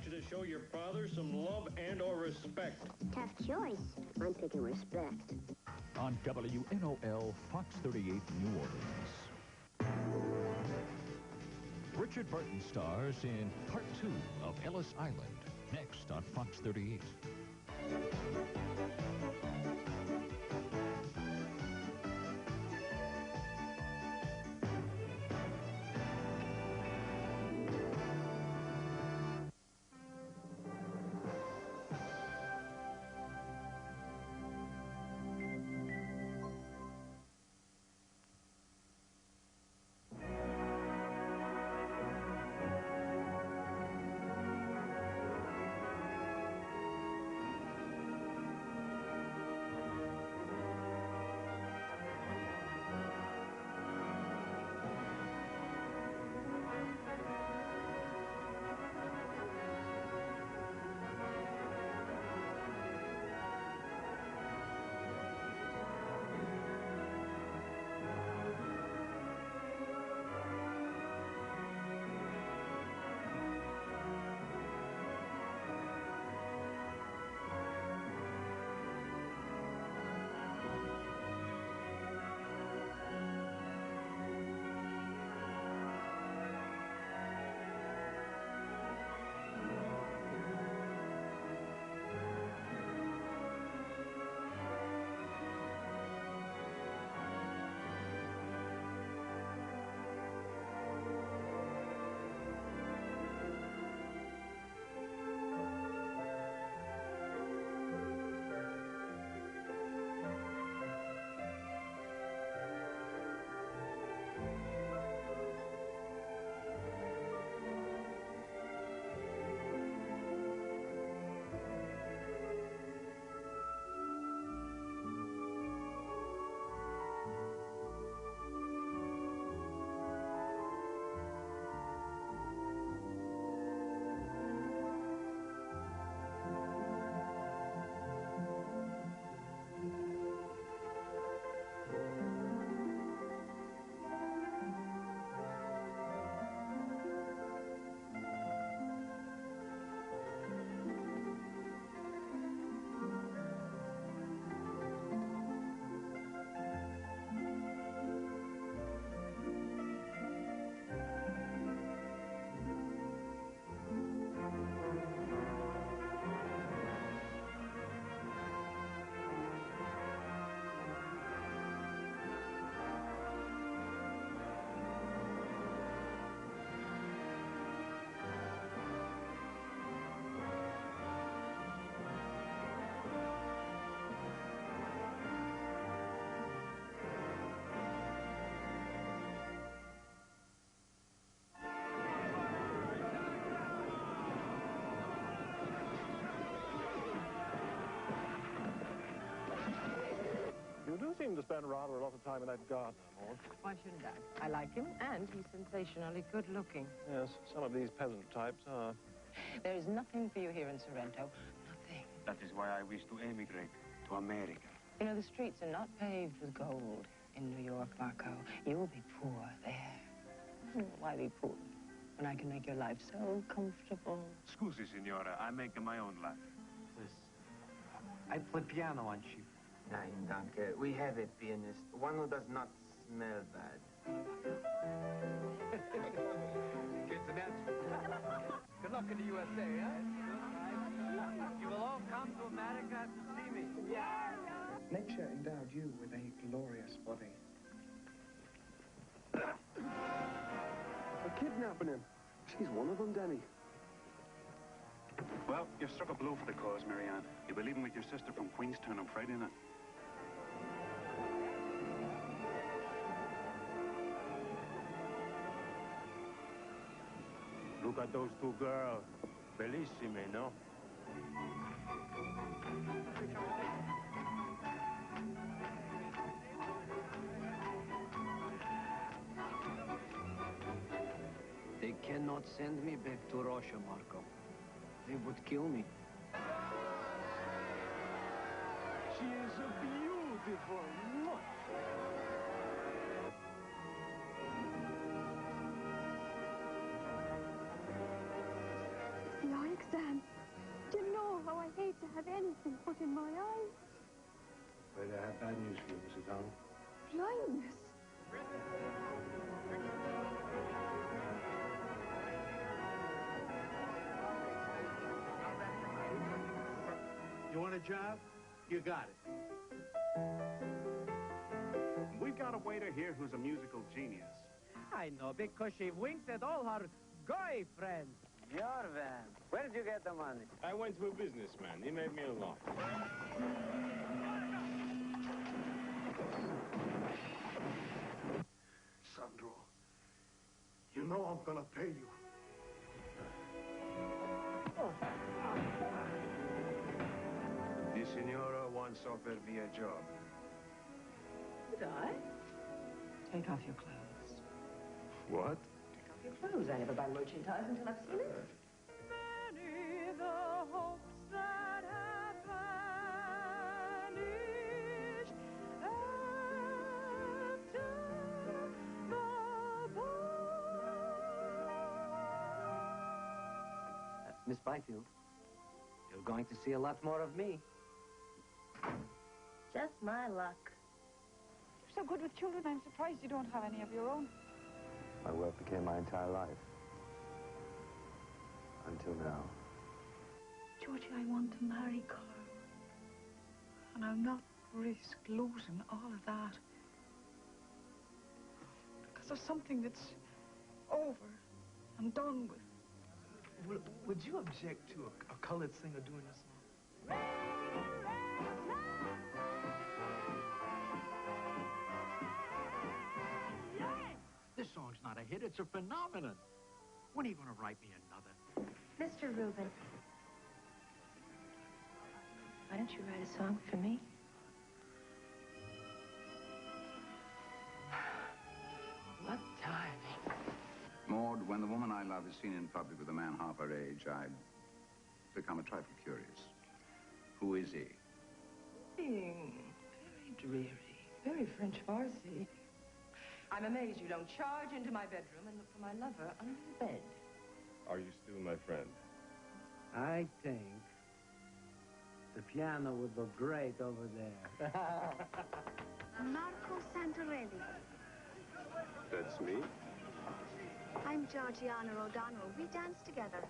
you to show your father some love and or respect. Tough choice. I'm picking respect. On WNOL, Fox 38, New Orleans. Richard Burton stars in Part 2 of Ellis Island, next on Fox 38. You do seem to spend rather a lot of time in that garden, Maud. Why shouldn't I? I like him, and he's sensationally good looking. Yes, some of these peasant types are. There is nothing for you here in Sorrento. Nothing. That is why I wish to emigrate to America. You know, the streets are not paved with gold in New York, Marco. You will be poor there. Why be poor when I can make your life so comfortable? Scusi, signora, I'm making my own life. Please. I play piano on sheep. Nein, danke. We have a pianist. One who does not smell bad. Good luck in the USA, huh? You will all come to America to see me. Yeah. Nature endowed you with a glorious body. They're kidnapping him. She's one of them, Denny. Well, you've struck a blow for the cause, Marianne. You'll be leaving with your sister from Queenstown on Friday night. Look at those two girls. Bellissime, no? They cannot send me back to Russia, Marco. They would kill me. She is a beautiful. Yikes, been put in my eyes. But I have bad news for you, Mrs. Donald. Blindness. You want a job? You got it. We've got a waiter here who's a musical genius. I know, because she winked at all her guy friends. Your van. Where did you get the money? I went to a businessman. He made me a loan. Sandro, you know I'm gonna pay you. The signora once offered me a job. Did I? Take off your clothes. What? Take off your clothes. I never buy merchandise until I've seen it. Many the hopes that have vanished after the Miss Byfield, you're going to see a lot more of me. Just my luck. You're so good with children, I'm surprised you don't have any of your own. My wealth became my entire life. Until now. Georgie, I want to marry Carl. And I'll not risk losing all of that. Because of something that's over and done with. Would you object to a colored singer doing this song? This song's not a hit, it's a phenomenon. When are you going to write me another? Mr. Rubin, why don't you write a song for me? What timing? Maud, when the woman I love is seen in public with a man half her age, I become a trifle curious. Who is he? Very dreary. Very French farcy. I'm amazed you don't charge into my bedroom and look for my lover under the bed. Are you still my friend? I think the piano would look great over there. Marco Santarelli. That's me? I'm Georgiana O'Donnell. We danced together.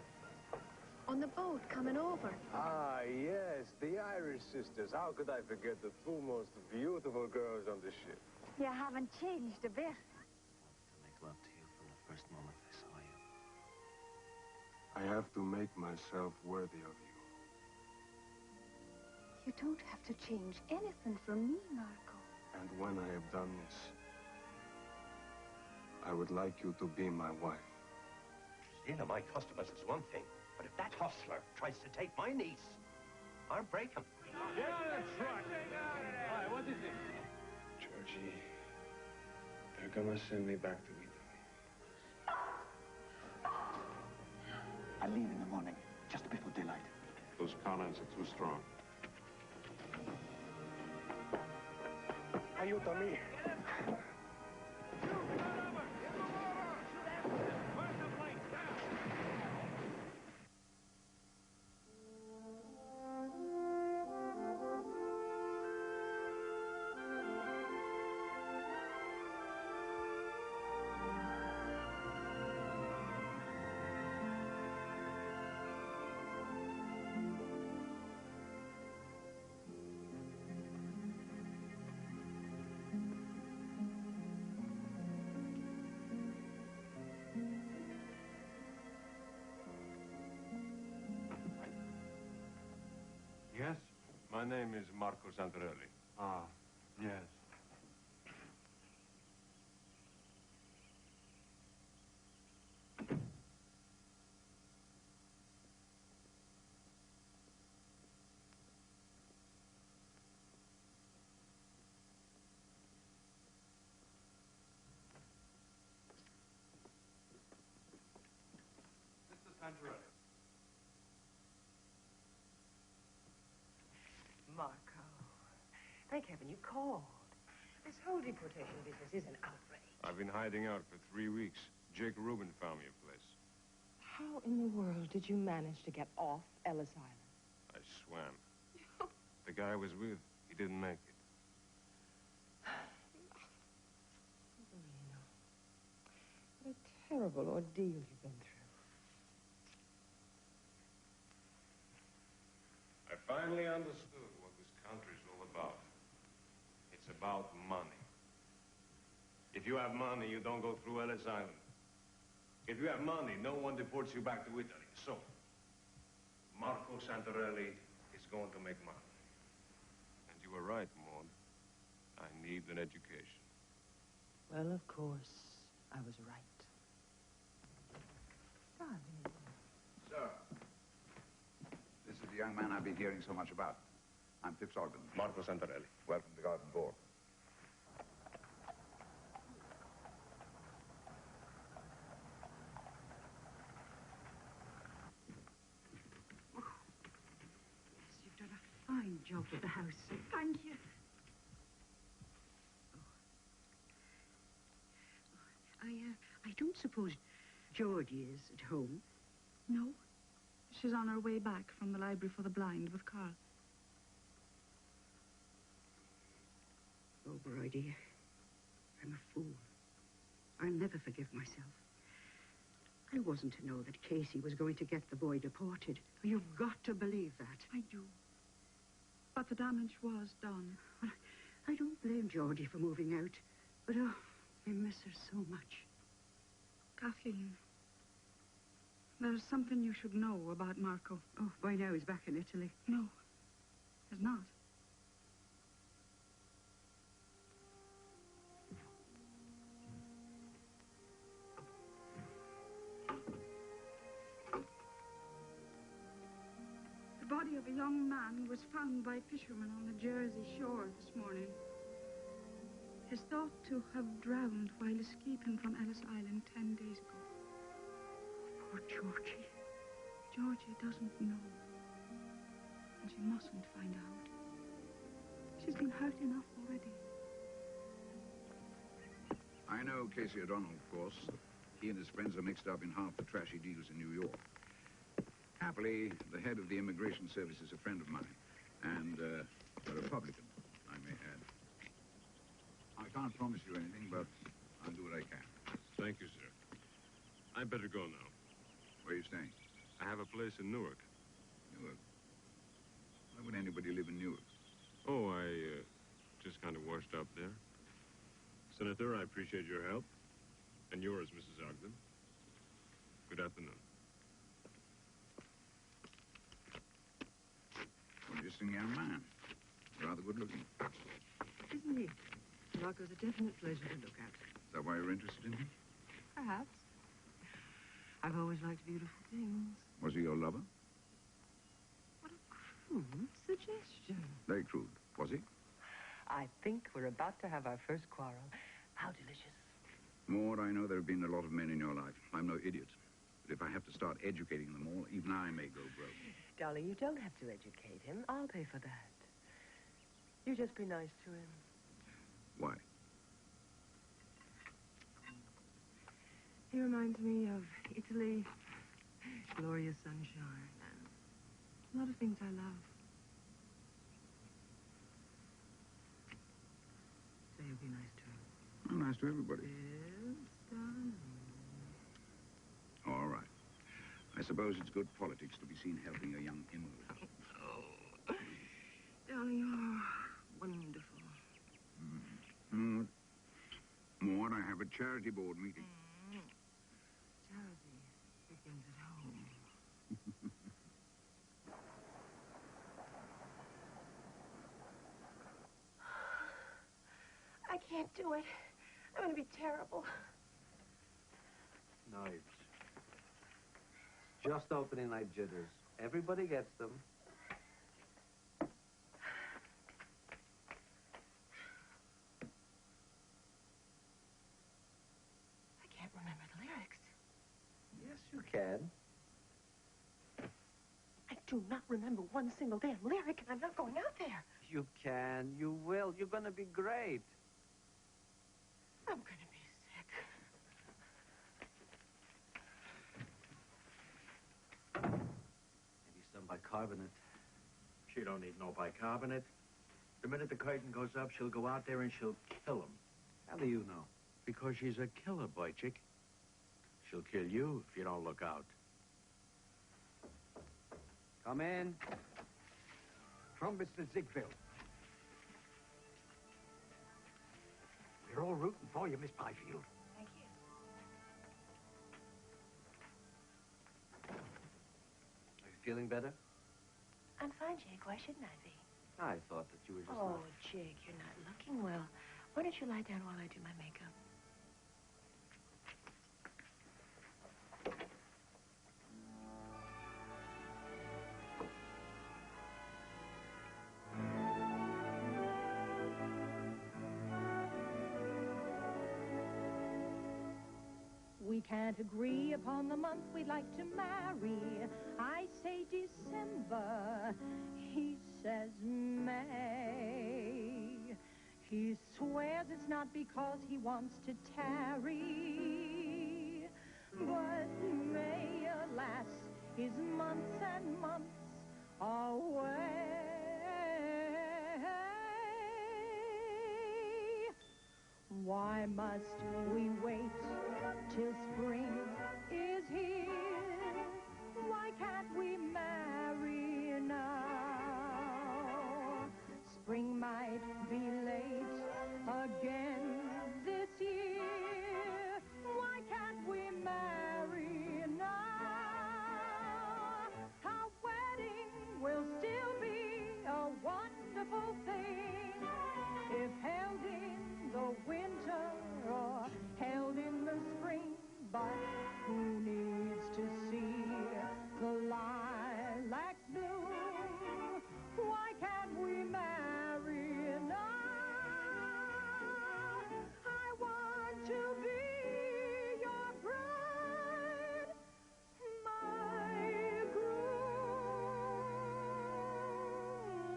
On the boat coming over. Ah, yes, the Irish sisters. How could I forget the two most beautiful girls on the ship? You haven't changed a bit. To make love to you from the first moment I saw you. I have to make myself worthy of you. You don't have to change anything for me, Marco. And when I have done this, I would like you to be my wife. Christina, my customers is one thing, but if that hustler tries to take my niece, I'll break him. Get on the truck. All right, what is it? Georgie, they're gonna send me back to Italy. I leave in the morning, just before daylight. Those comments are too strong. Aiutami. Yes? My name is Marco Santarelli. Ah, yes. Mr. Santarelli. Marco. Thank heaven you called. This whole deportation business is an outrage. I've been hiding out for 3 weeks. Jake Rubin found me a place. How in the world did you manage to get off Ellis Island? I swam. Oh, The guy I was with, he didn't make it. What a terrible ordeal you've been through. I finally understood what this country's all about. It's about money. If you have money, you don't go through Ellis Island. If you have money, no one deports you back to Italy. So, Marco Santarelli is going to make money. And you were right, Maud. I need an education. Well, of course, I was right. Darling. Sir, this is the young man I've been hearing so much about. I'm Fifth Ogden. Marco Santarelli. Welcome to the garden ball. You've done a fine job with the house. Thank you. I don't suppose Georgie is at home. No. She's on her way back from the library for the blind with Carl. Oh, Brody, I'm a fool. I'll never forgive myself. I wasn't to know that Casey was going to get the boy deported. You've got to believe that. I do. But the damage was done. Well, I don't blame Georgie for moving out. But, oh, I miss her so much. Kathleen, there's something you should know about Marco. Oh, by now he's back in Italy. No, he's not. The body of a young man was found by fishermen on the Jersey shore this morning. He's thought to have drowned while escaping from Ellis Island 10 days ago. Poor Georgie. Georgie doesn't know. And she mustn't find out. She's been hurt enough already. I know Casey O'Donnell, of course. He and his friends are mixed up in half the trashy deals in New York. Happily, the head of the Immigration Service is a friend of mine. And a Republican, I may add. I can't promise you anything, but I'll do what I can. Thank you, sir. I better go now. Where are you staying? I have a place in Newark. Newark? Why would anybody live in Newark? Oh, I just kind of washed up there. Senator, I appreciate your help. And yours, Mrs. Ogden. Good afternoon. Interesting young man. Rather good looking. Isn't he? Marco's a definite pleasure to look at. Is that why you're interested in him? Perhaps. I've always liked beautiful things. Was he your lover? What a crude suggestion. Very crude. Was he? I think we're about to have our first quarrel. How delicious. Maud, I know there have been a lot of men in your life. I'm no idiot. But if I have to start educating them all, even I may go broke. Darling, you don't have to educate him. I'll pay for that. You just be nice to him. Why? He reminds me of Italy, glorious sunshine, and a lot of things I love. So you'll be nice to him. I'm nice to everybody. Yes, darling. All right. I suppose it's good politics to be seen helping a young invalid. Oh, darling, you're wonderful. Maud, I have a charity board meeting. Charity begins at home. I can't do it. I'm going to be terrible. Knives. Just opening night jitters. Everybody gets them. I can't remember the lyrics. Yes, you can. I do not remember one single damn lyric, and I'm not going out there. You can. You will. You're going to be great. I'm going to be sick. Maybe some bicarbonate. She don't need no bicarbonate. The minute the curtain goes up, she'll go out there and she'll kill him. How do you know? Because she's a killer, boy chick. She'll kill you if you don't look out. Come in. From Mr. Ziegfeld. We're all rooting for you, Miss Byfield. Thank you. Are you feeling better? I'm fine, Jake. Why shouldn't I be? I thought that you were just... Oh, Jake, you're not looking well. Why don't you lie down while I do my makeup? We can't agree upon the month we'd like to marry. I say December, he says May. He swears it's not because he wants to tarry, but May, alas, is months and months away. Why must we wait till spring is here? Why can't we marry now? Spring might be late again this year. Why can't we marry now? Our wedding will still be a wonderful thing if held in the winter or held in the spring, but who needs to see the lilac bloom? Why can't we marry now? I want to be your bride, my groom.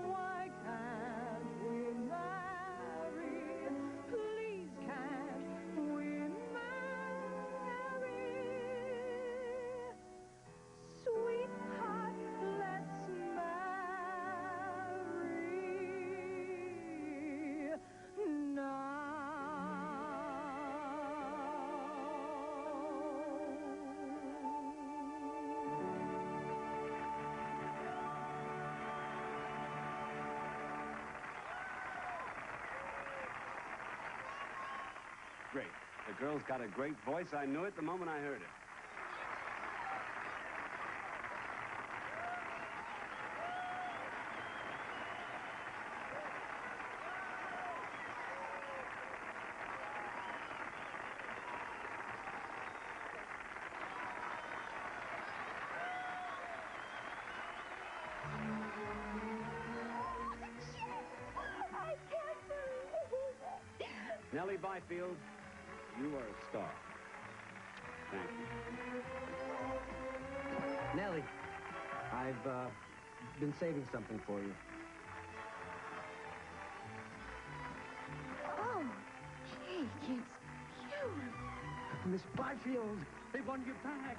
Why can't we marry? Please can't we marry? Sweetheart, let's marry now. Great. The girl's got a great voice. I knew it the moment I heard it. I can't believe it. Nellie Byfield, you are a star. Thank you. Nellie, I've been saving something for you. Oh, Jake, it's beautiful. Miss Byfield, they won you back.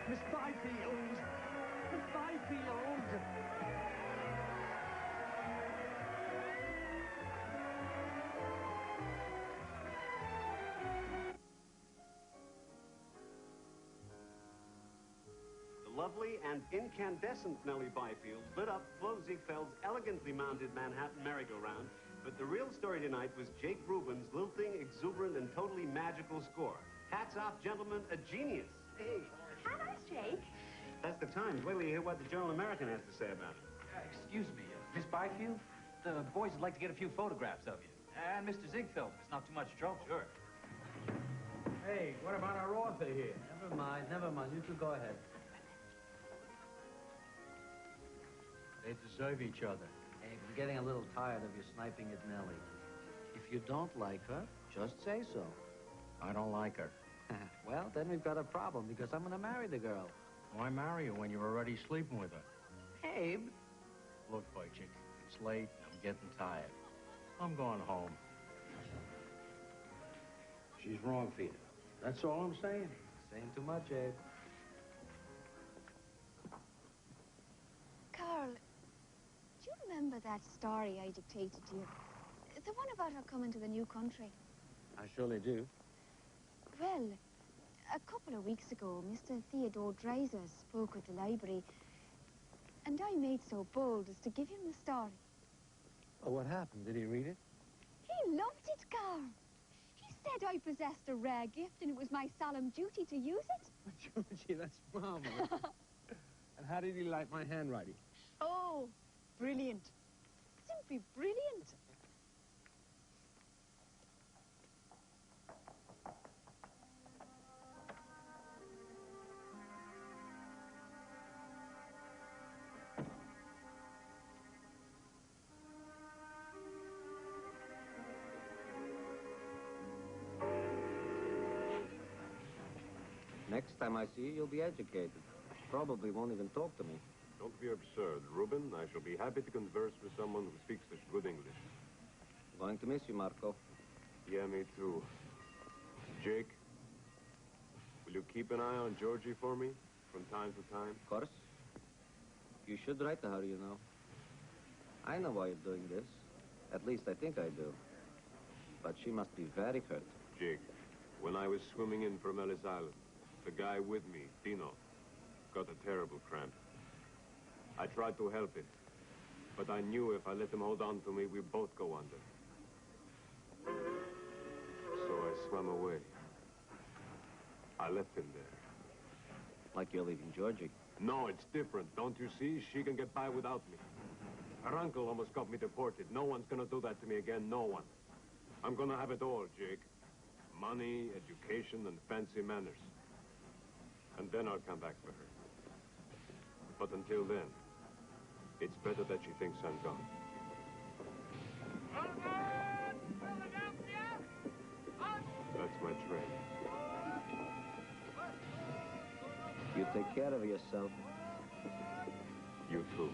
Miss Byfield! Miss Byfield! The lovely and incandescent Nellie Byfield lit up Flo Ziegfeld's elegantly mounted Manhattan merry-go-round, but the real story tonight was Jake Rubin's lilting, exuberant, and totally magical score. Hats off, gentlemen, a genius. Hey. How nice, Jake. That's the Times. Wait till you hear what the Journal American has to say about it. Excuse me, Miss Byfield? The boys would like to get a few photographs of you. And Mr. Ziegfeld, if it's not too much trouble. Sure. Hey, what about our author here? Never mind. You two go ahead. They deserve each other. Hey, I'm getting a little tired of you sniping at Nellie. If you don't like her, just say so. I don't like her. Well, then we've got a problem, because I'm going to marry the girl. Why marry her when you're already sleeping with her? Abe. Look, boy chick, it's late and I'm getting tired. I'm going home. She's wrong, Fina. That's all I'm saying. Saying too much, Abe. Carl, do you remember that story I dictated to you? The one about her coming to the new country. I surely do. Well, a couple of weeks ago, Mr. Theodore Dreiser spoke at the library, and I made so bold as to give him the story. Oh, what happened? Did he read it? He loved it, Carl. He said I possessed a rare gift, and it was my solemn duty to use it. Georgie, that's marvelous. And how did he like my handwriting? Oh, brilliant. Simply brilliant. Next time I see you, you'll be educated. Probably won't even talk to me. Don't be absurd, Reuben. I shall be happy to converse with someone who speaks such good English. Going to miss you, Marco. Yeah, me too. Jake, will you keep an eye on Georgie for me from time to time? Of course. You should write to her, you know. I know why you're doing this. At least I think I do. But she must be very hurt. Jake, when I was swimming in from Ellis Island, the guy with me, Dino, got a terrible cramp. I tried to help him, but I knew if I let him hold on to me, we'd both go under. So I swam away. I left him there. Like you're leaving Georgie. No, it's different. Don't you see? She can get by without me. Her uncle almost got me deported. No one's gonna do that to me again. No one. I'm gonna have it all, Jake. Money, education, and fancy manners. And then I'll come back for her. But until then, it's better that she thinks I'm gone. That's my train. You take care of yourself. You too.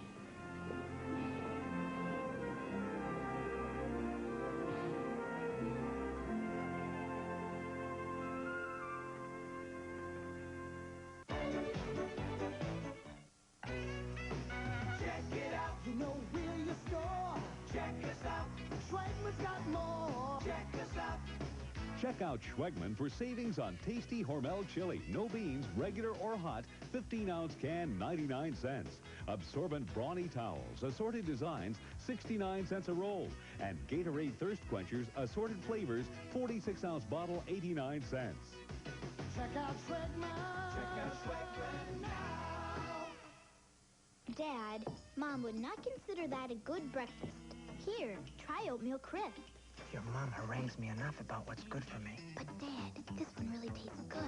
Check out Schwegman for savings on tasty Hormel chili. No beans, regular or hot, 15-ounce can, 99 cents. Absorbent brawny towels, assorted designs, 69 cents a roll. And Gatorade Thirst Quenchers, assorted flavors, 46-ounce bottle, 89 cents. Check out Schwegman. Check out Schwegman now. Dad, Mom would not consider that a good breakfast. Here, try oatmeal crisp. Your mom harangues me enough about what's good for me. But Dad, this one really tastes good.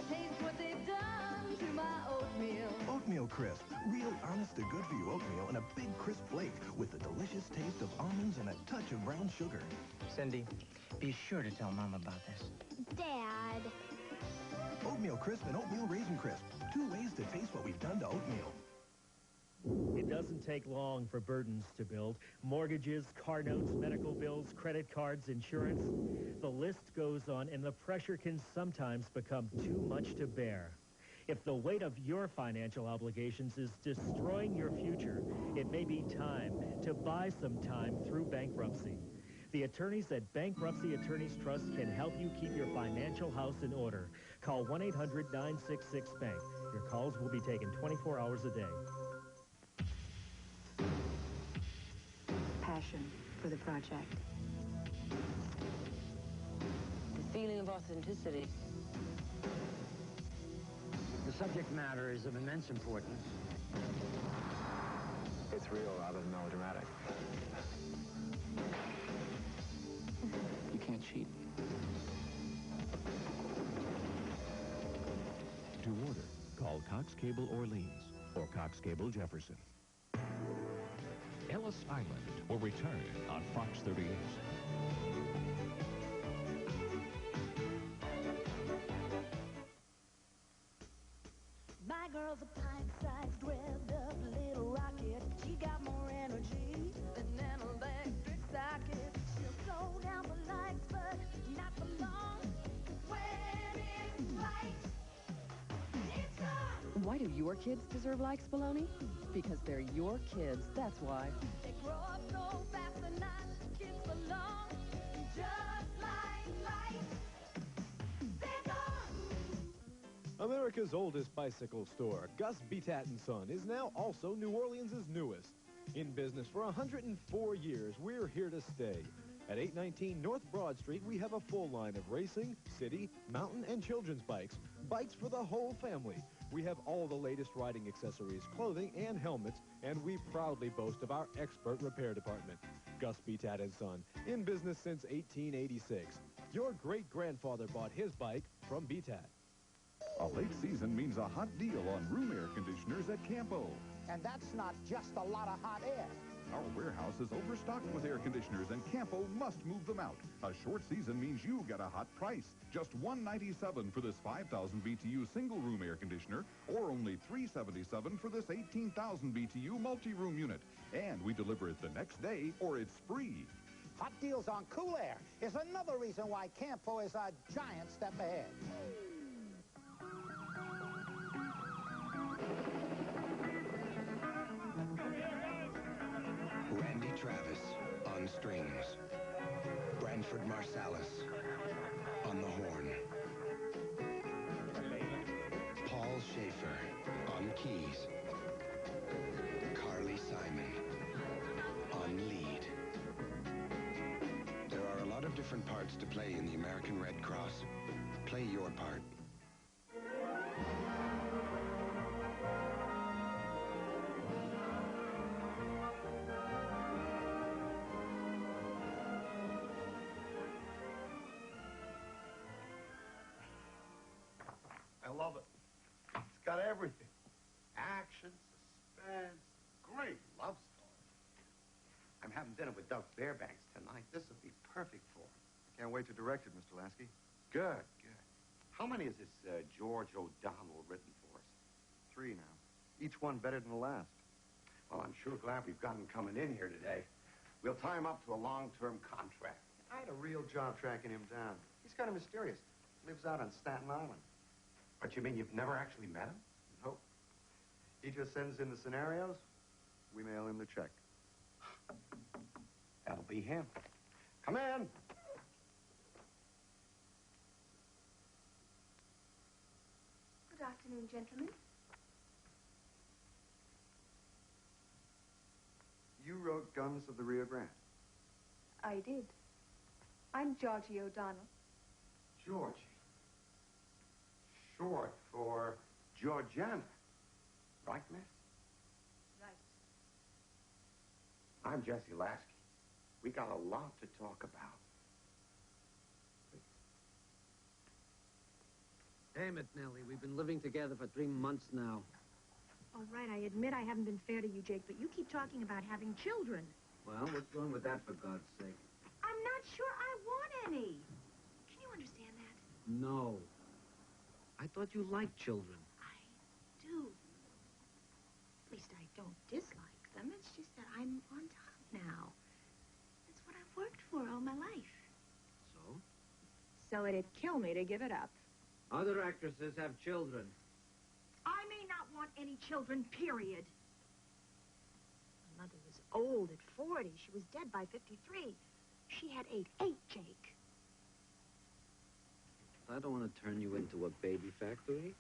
Taste what they've done to my oatmeal. Oatmeal Crisp. Real, honest-to-good-for-you oatmeal and a big crisp flake with the delicious taste of almonds and a touch of brown sugar. Cindy, be sure to tell Mom about this. Dad. Oatmeal Crisp and Oatmeal Raisin Crisp. 2 ways to taste what we've done to oatmeal. It doesn't take long for burdens to build. Mortgages, car notes, medical bills, credit cards, insurance. The list goes on, and the pressure can sometimes become too much to bear. If the weight of your financial obligations is destroying your future, it may be time to buy some time through bankruptcy. The attorneys at Bankruptcy Attorneys Trust can help you keep your financial house in order. Call 1-800-966-BANK. Your calls will be taken 24 hours a day. Passion for the project. The feeling of authenticity. The subject matter is of immense importance. It's real rather than melodramatic. You can't cheat. To order, call Cox Cable Orleans or Cox Cable Jefferson. Ellis Island will return on Fox 38. My girl's a pint-sized, revved-up little rocket. She got more energy than an electric socket. Why do your kids deserve like Spallone? Because they're your kids, that's why. They grow up so fast and not kids belong. Just like life. They're gone. America's oldest bicycle store, Gus Betat & Son, is now also New Orleans' newest. In business for 104 years, we're here to stay. At 819 North Broad Street, we have a full line of racing, city, mountain, and children's bikes. Bikes for the whole family. We have all the latest riding accessories, clothing, and helmets, and we proudly boast of our expert repair department. Gus Betat & Son, in business since 1886. Your great-grandfather bought his bike from Betat. A late season means a hot deal on room air conditioners at Campo. And that's not just a lot of hot air. Our warehouse is overstocked with air conditioners, and Campo must move them out. A short season means you get a hot price. Just $197 for this 5,000 BTU single-room air conditioner, or only $377 for this 18,000 BTU multi-room unit. And we deliver it the next day, or it's free. Hot deals on cool air is another reason why Campo is a giant step ahead. Randy Travis on strings. Branford Marsalis on the horn. Paul Schaefer on keys. Carly Simon on lead. There are a lot of different parts to play in the American Red Cross. Play your part. I love it. It's got everything. Action, suspense, great love story. I'm having dinner with Doug Fairbanks tonight. This would be perfect for him. Can't wait to direct it, Mr. Lasky. Good, good. How many has this George O'Donnell written for us? 3 now. Each one better than the last. Well, I'm sure glad we've got him coming in here today. We'll tie him up to a long-term contract. I had a real job tracking him down. He's kind of mysterious. Lives out on Staten Island. But you mean you've never actually met him? Nope. He just sends in the scenarios. We mail him the check. That'll be him. Come in. Good afternoon, gentlemen. You wrote Guns of the Rio Grande. I did. I'm Georgie O'Donnell. Georgie. Short for Georgiana. Right, miss? Right. I'm Jesse Lasky. We got a lot to talk about. Damn it, Nellie. We've been living together for 3 months now. All right, I admit I haven't been fair to you, Jake, but you keep talking about having children. Well, what's wrong with that, for God's sake? I'm not sure I want any. Can you understand that? No. I thought you liked children. I do. At least I don't dislike them. It's just that I'm on top now. That's what I've worked for all my life. So? So it'd kill me to give it up. Other actresses have children. I may not want any children, period. My mother was old at 40. She was dead by 53. She had 8, Jake. I don't want to turn you into a baby factory.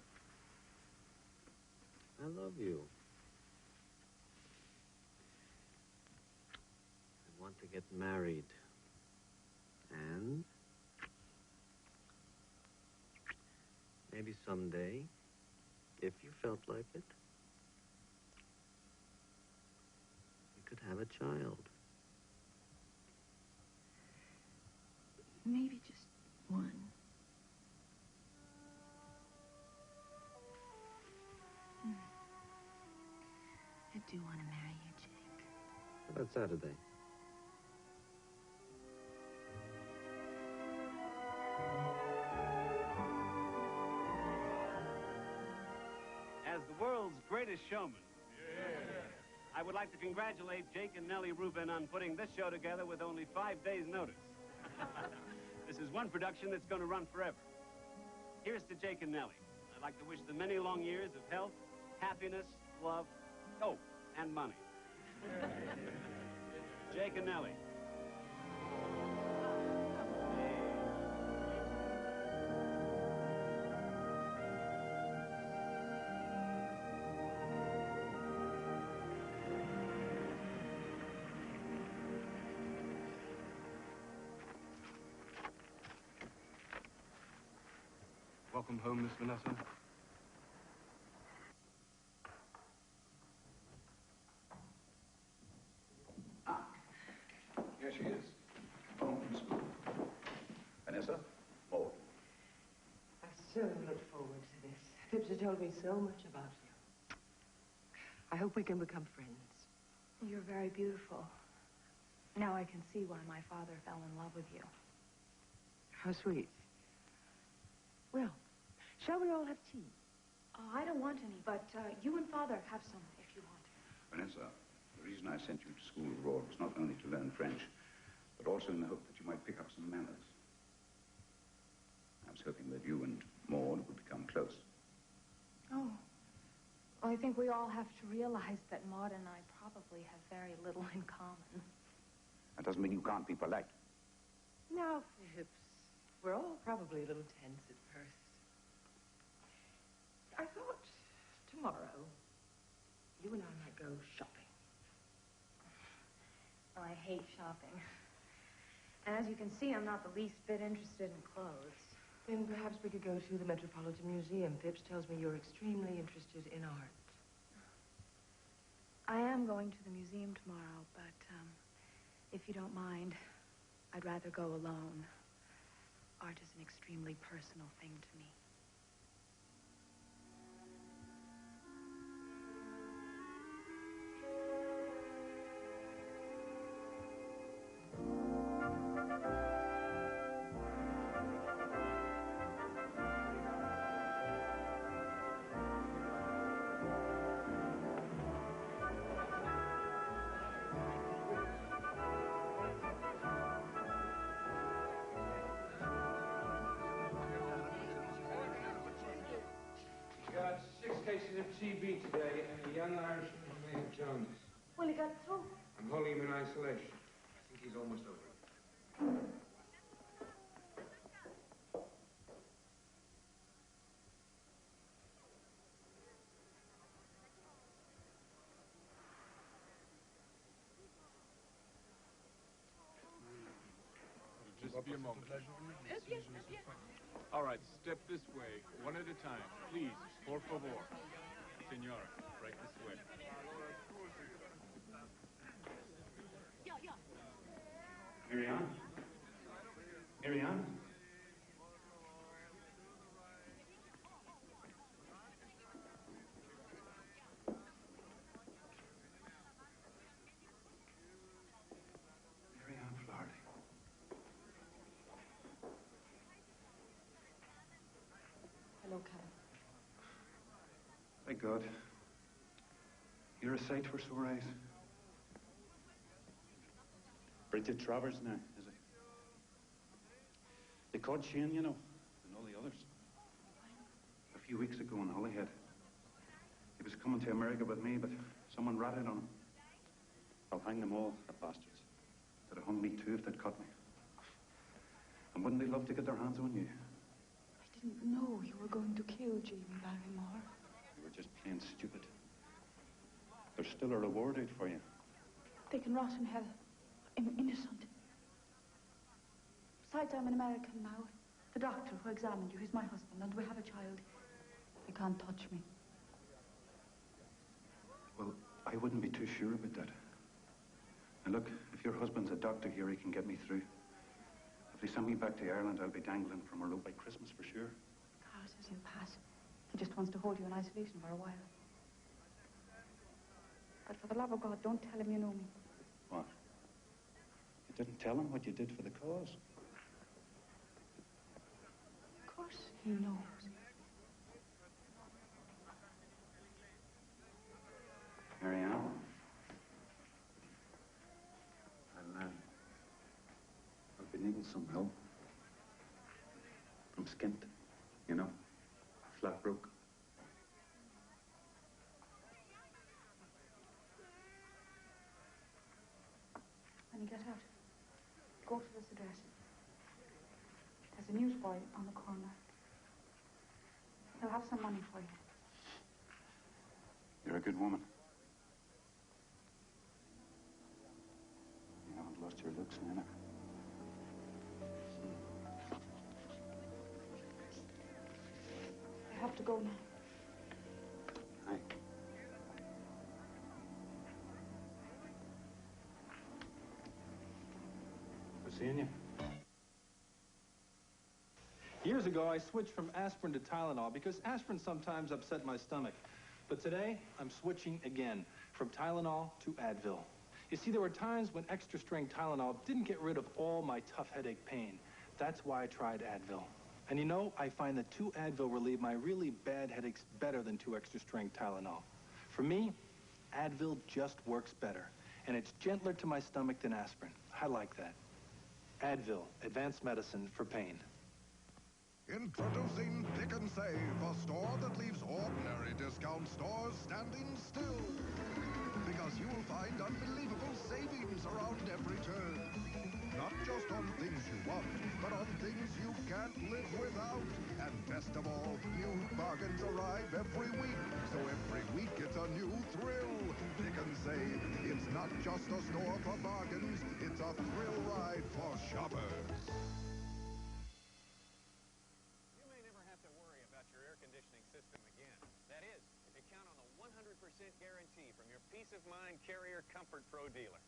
I love you. I want to get married. And maybe someday, if you felt like it, we could have a child. Maybe just one. I do want to marry you, Jake. How about Saturday? As the world's greatest showman, I would like to congratulate Jake and Nellie Rubin on putting this show together with only 5 days' notice. This is one production that's going to run forever. Here's to Jake and Nellie. I'd like to wish them many long years of health, happiness, love, oh, and money. Jake and Nellie. Welcome home, Miss Vanessa. Here she is. Home from school. Vanessa? Oh. I so look forward to this. Phipps has told me so much about you. I hope we can become friends. You're very beautiful. Now I can see why my father fell in love with you. How sweet. Well, shall we all have tea? I don't want any, but you and Father have some if you want. Vanessa, the reason I sent you to school abroad was not only to learn French, but also in the hope that you might pick up some manners. I was hoping that you and Maud would become close. Oh. Well, I think we all have to realize that Maud and I probably have very little in common. That doesn't mean you can't be polite. Now, Phipps, we're all probably a little tense at first. I thought tomorrow you and I might go shopping. Oh, I hate shopping. And as you can see, I'm not the least bit interested in clothes. Then perhaps we could go to the Metropolitan Museum. Phipps tells me you're extremely interested in art. I am going to the museum tomorrow, but if you don't mind, I'd rather go alone. Art is an extremely personal thing to me. Got 6 cases of TB today and a young Irishman who may have jaundice. Well, he got through. I'm holding him in isolation. I think he's almost over it. Just be a moment. All right, step this way, one at a time. Please, por favor. Senora, right this way. Marianne? Marianne? Marianne Flaherty. Hello, Cal. Thank God. You're a sight for sore eyes. Bridget Travers now, is it? They caught Shane, you know, and all the others. A few weeks ago in Holyhead. He was coming to America with me, but someone ratted on him. I'll hang them all, the bastards. They'd have hung me too if they'd caught me. And wouldn't they love to get their hands on you? I didn't know you were going to kill Jamie Barrymore. You were just plain stupid. There's still a reward out for you. They can rot in hell. I'm innocent. Besides, I'm an American now. The doctor who examined you is my husband, and we have a child. You can't touch me. Well, I wouldn't be too sure about that. And look, if your husband's a doctor here, he can get me through. If they send me back to Ireland, I'll be dangling from a rope by Christmas for sure. Carl says he'll pass. He just wants to hold you in isolation for a while. But for the love of God, don't tell him you know me. What? You didn't tell him what you did for the cause? Of course he knows. Marianne? I'll be needing some help. I'm skint, you know, flat broke. Honey, get out. Go to this address. There's a newsboy on the corner. He'll have some money for you. You're a good woman. You haven't lost your looks, Nana. I have to go now. Hi. Good seeing you. Years ago, I switched from aspirin to Tylenol because aspirin sometimes upset my stomach. But today, I'm switching again, from Tylenol to Advil. You see, there were times when extra-strength Tylenol didn't get rid of all my tough headache pain. That's why I tried Advil. And you know, I find that 2 Advil relieve my really bad headaches better than 2 extra-strength Tylenol. For me, Advil just works better, and it's gentler to my stomach than aspirin. I like that. Advil, advanced medicine for pain. Introducing Pick and Save, a store that leaves ordinary discount stores standing still. Because you'll find unbelievable savings around every turn. Not just on things you want, but on things you can't live without. And best of all, new bargains arrive every week. So every week it's a new thrill. Pick and Save, it's not just a store for bargains, it's a thrill ride for shoppers. Guarantee from your Peace of Mind Carrier Comfort Pro dealer.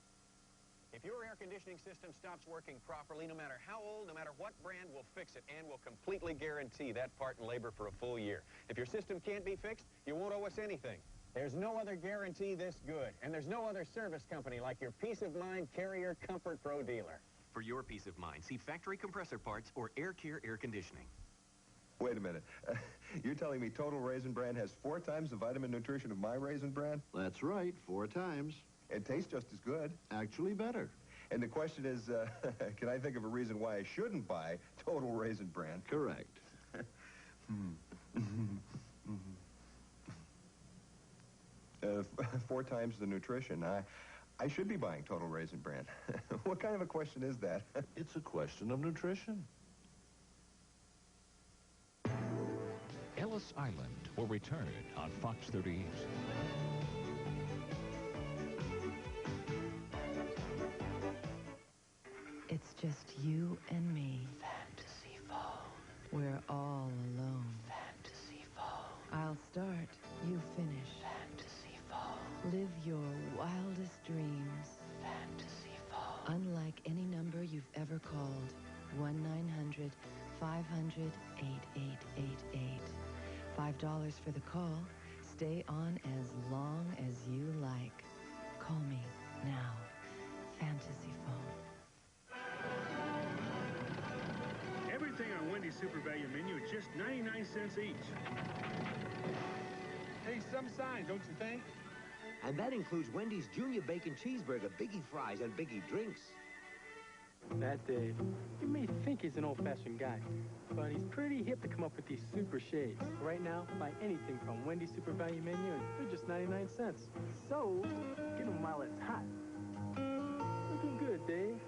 If your air conditioning system stops working properly, no matter how old, no matter what brand, we'll fix it and will completely guarantee that part and labor for a full year. If your system can't be fixed, you won't owe us anything. There's no other guarantee this good, and there's no other service company like your Peace of Mind Carrier Comfort Pro dealer. For your peace of mind, see factory compressor parts or Air Care Air Conditioning. Wait a minute. You're telling me Total Raisin Bran has 4 times the vitamin nutrition of my Raisin Bran? That's right, 4 times. It tastes just as good. Actually better. And the question is, can I think of a reason why I shouldn't buy Total Raisin Bran? Correct. 4 times the nutrition. I should be buying Total Raisin Bran. What kind of a question is that? It's a question of nutrition. Ellis Island will return on Fox 30 East. It's just you and me. Fantasy phone. We're all alone. Fantasy phone. I'll start, you finish. Fantasy phone. Live your wildest dreams. Fantasy phone. Unlike any number you've ever called. 1-900-500-8888. $5 for the call. Stay on as long as you like. Call me now. Fantasy phone. Everything on Wendy's Super Value menu is just 99 cents each. Hey, some signs, don't you think? And that includes Wendy's Junior Bacon Cheeseburger, Biggie Fries, and Biggie Drinks. That Dave, you may think he's an old-fashioned guy, but he's pretty hip to come up with these super shades. Right now, buy anything from Wendy's Super Value menu, and they're just 99 cents. So, get them while it's hot. Looking good, Dave.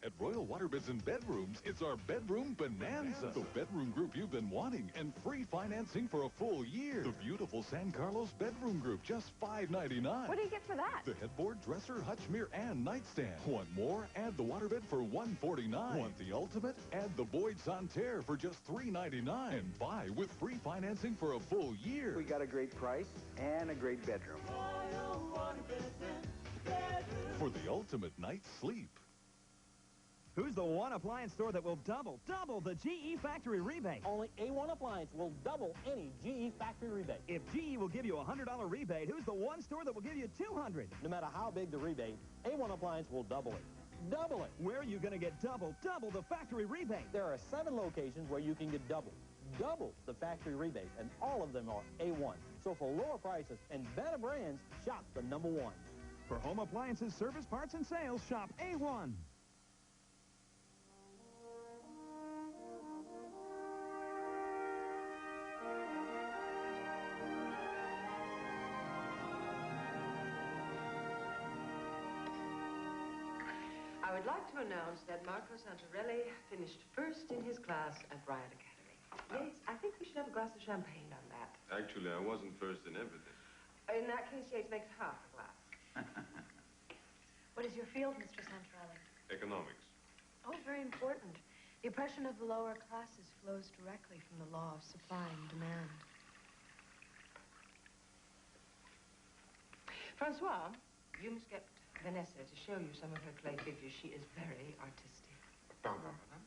At Royal Waterbeds and Bedrooms, it's our Bedroom Bonanza. The bedroom group you've been wanting and free financing for a full year. The beautiful San Carlos Bedroom Group, just $5.99. What do you get for that? The headboard, dresser, hutch mirror, and nightstand. Want more? Add the waterbed for $149. Want the ultimate? Add the Boyd Santerre for just $3.99. And buy with free financing for a full year. We got a great price and a great bedroom. Royal Waterbeds and Bedrooms. For the ultimate night's sleep. Who's the one appliance store that will double the GE factory rebate? Only A1 Appliance will double any GE factory rebate. If GE will give you a $100 rebate, who's the one store that will give you $200? No matter how big the rebate, A1 Appliance will double it. Double it. Where are you going to get double the factory rebate? There are 7 locations where you can get double the factory rebate, and all of them are A1. So for lower prices and better brands, shop the number 1. For home appliances, service, parts, and sales, shop A1. I would like to announce that Marco Santarelli finished first in his class at Riot Academy. Yates, I think we should have a glass of champagne on that. Actually, I wasn't first in everything. In that case, Yates makes half a glass. What is your field, Mr. Santarelli? Economics. Oh, very important. The oppression of the lower classes flows directly from the law of supply and demand. Francois, you must get Vanessa to show you some of her clay figures. She is very artistic. Pardon, madame?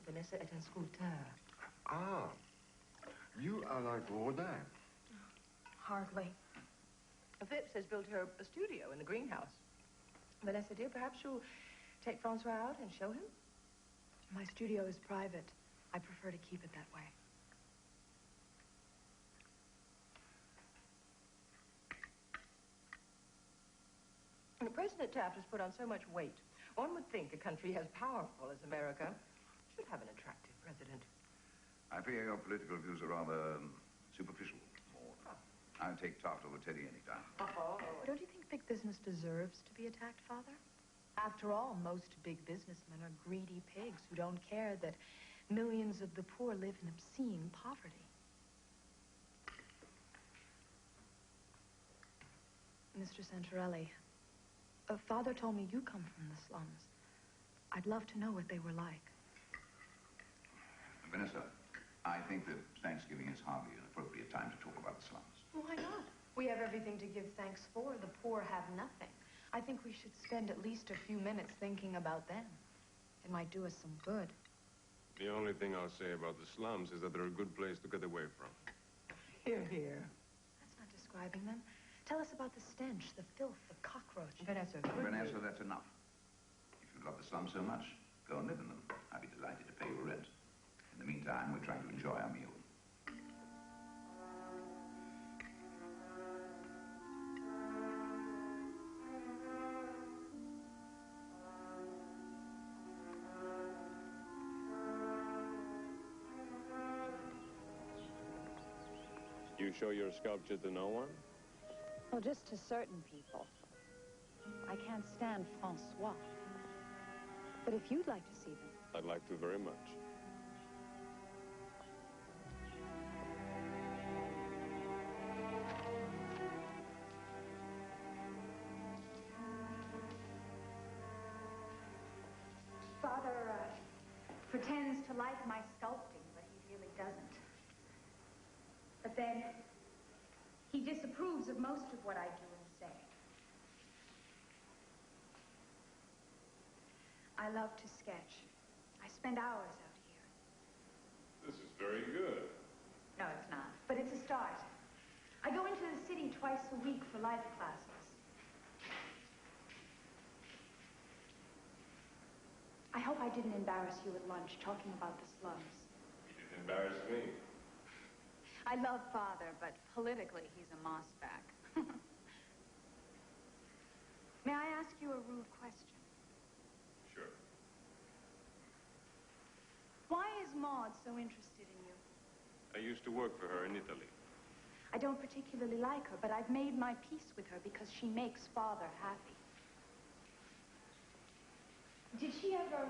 Vanessa est un sculpteur. Ah, you are like Rodin. Hardly. Phipps has built her a studio in the greenhouse. Vanessa, dear, perhaps you'll take Francois out and show him? My studio is private. I prefer to keep it that way. President Taft has put on so much weight. One would think a country as powerful as America should have an attractive president. I fear your political views are rather superficial, Maud. I'll take Taft over Teddy any time. Don't you think big business deserves to be attacked, Father? After all, most big businessmen are greedy pigs who don't care that millions of the poor live in obscene poverty. Mr. Santarelli, Father told me you come from the slums. I'd love to know what they were like. Vanessa, I think that Thanksgiving is hardly an appropriate time to talk about the slums. Why not? We have everything to give thanks for. The poor have nothing. I think we should spend at least a few minutes thinking about them. It might do us some good. The only thing I'll say about the slums is that they're a good place to get away from. Here, here. That's not describing them. Tell us about the stench, the filth, the cockroach. Vanessa, Vanessa, that's enough. If you love the slums so much, go and live in them. I'd be delighted to pay your rent. In the meantime, we're trying to enjoy our meal. You show your sculpture to no one? Well, just to certain people. I can't stand Francois. But if you'd like to see them... I'd like to very much. Father pretends to like my sculpting, but he really doesn't. But then, he disapproves of most of what I do and say. I love to sketch. I spend hours out here. This is very good. No, it's not. But it's a start. I go into the city twice a week for life classes. I hope I didn't embarrass you at lunch talking about the slums. You didn't embarrass me. I love Father, but politically he's a mossback. May I ask you a rude question? Sure. Why is Maud so interested in you? I used to work for her in Italy. I don't particularly like her, but I've made my peace with her because she makes Father happy. Did she ever...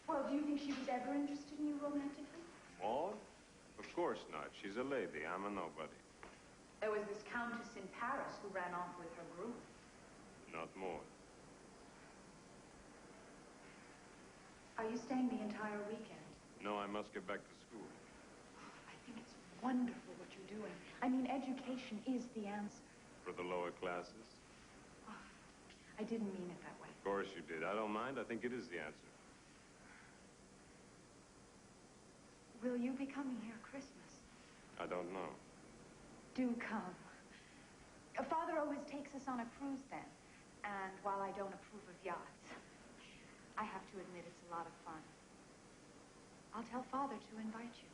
Well, do you think she was ever interested in you romantically? Maud? Of course not. She's a lady. I'm a nobody. There was this countess in Paris who ran off with her groom. Not Maud. Are you staying the entire weekend? No, I must get back to school. I think it's wonderful what you're doing. I mean, education is the answer. For the lower classes? Oh, I didn't mean it that way. Of course you did. I don't mind. I think it is the answer. Will you be coming here Christmas? I don't know. Do come. Father always takes us on a cruise then. And while I don't approve of yachts, I have to admit it's a lot of fun. I'll tell Father to invite you.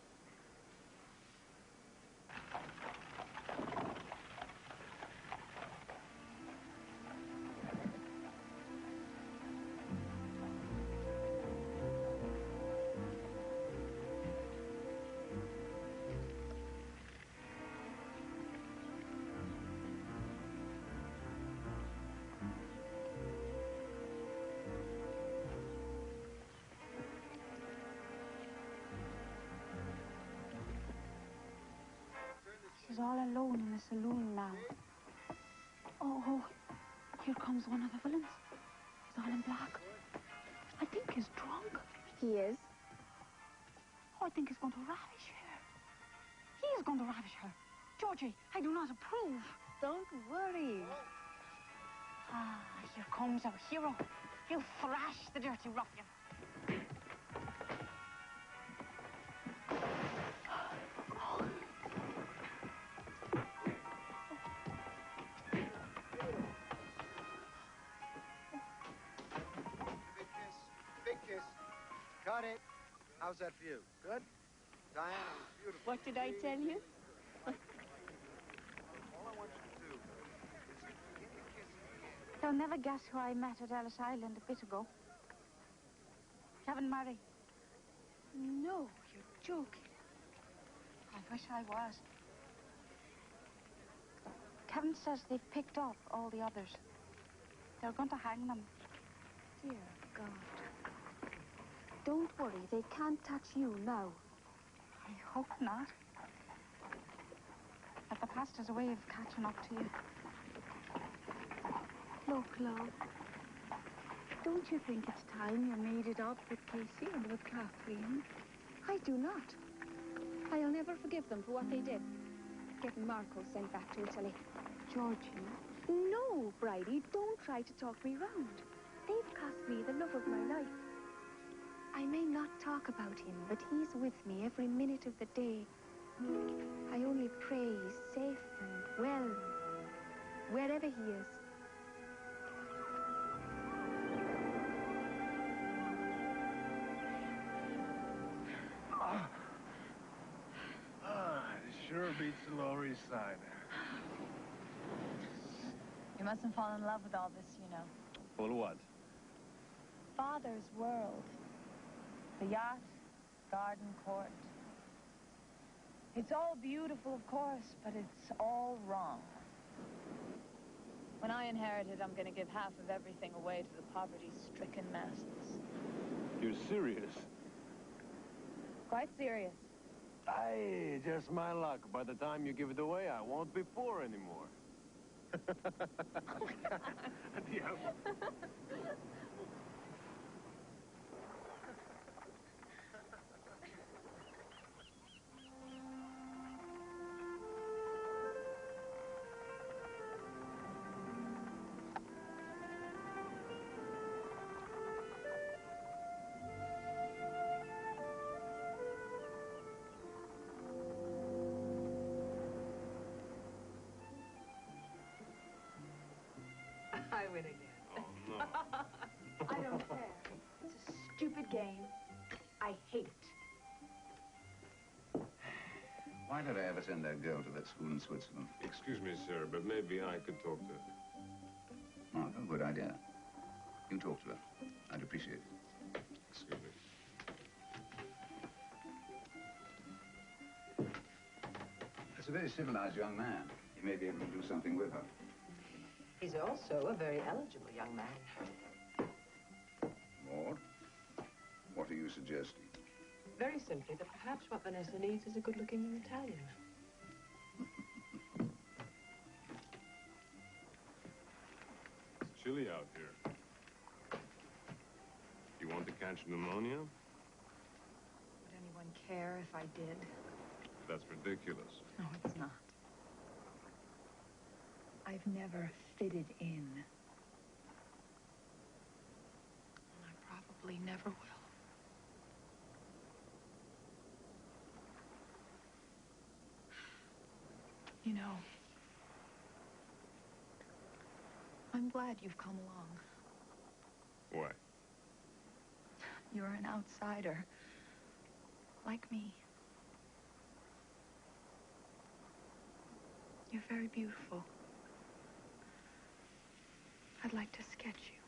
is all alone in the saloon now. Oh, here comes one of the villains. He's all in black. I think he's drunk. He is. Oh, I think he's going to ravish her. He is going to ravish her. Georgie, I do not approve. Don't worry. Ah, here comes our hero. He'll thrash the dirty ruffian. Big kiss. Cut it. How's that for you? Good? Diana, it was beautiful. What did I tell you? All I want you to do is give me a kiss in the end. They'll never guess who I met at Ellis Island a bit ago. Kevin Murray. No, you're joking. I wish I was. Kevin says they've picked up all the others. They're going to hang them. Dear God. Don't worry, they can't touch you now. I hope not. But the past has a way of catching up to you. Look, love. Don't you think it's time you made it up with Casey and with Kathleen? I do not. I'll never forgive them for what they did. Getting Marco sent back to Italy. Georgie. No, Bridie, don't try to talk me round. They've cost me the love of my life. I may not talk about him, but he's with me every minute of the day. I only pray he's safe and well, wherever he is. It sure beats the Lower East Side. You mustn't fall in love with all this, you know. Well, what? Father's world. The yacht, garden court. It's all beautiful, of course, but it's all wrong. When I inherit it, I'm going to give half of everything away to the poverty-stricken masses. You're serious? Quite serious. Aye, just my luck. By the time you give it away, I won't be poor anymore. Diablo. I win again. Oh, no. I don't care. It's a stupid game. I hate it. Why did I ever send that girl to that school in Switzerland? Excuse me, sir, but maybe I could talk to her. Marco, good idea. You talk to her. I'd appreciate it. Excuse me. That's a very civilized young man. He may be able to do something with her. He's also a very eligible young man. Maud, what are you suggesting? Very simply, that perhaps what Vanessa needs is a good-looking young Italian. It's chilly out here. You want to catch pneumonia? Would anyone care if I did? That's ridiculous. No, it's not. I've never fitted in. And I probably never will. You know, I'm glad you've come along. Why? You're an outsider, like me. You're very beautiful. I'd like to sketch you.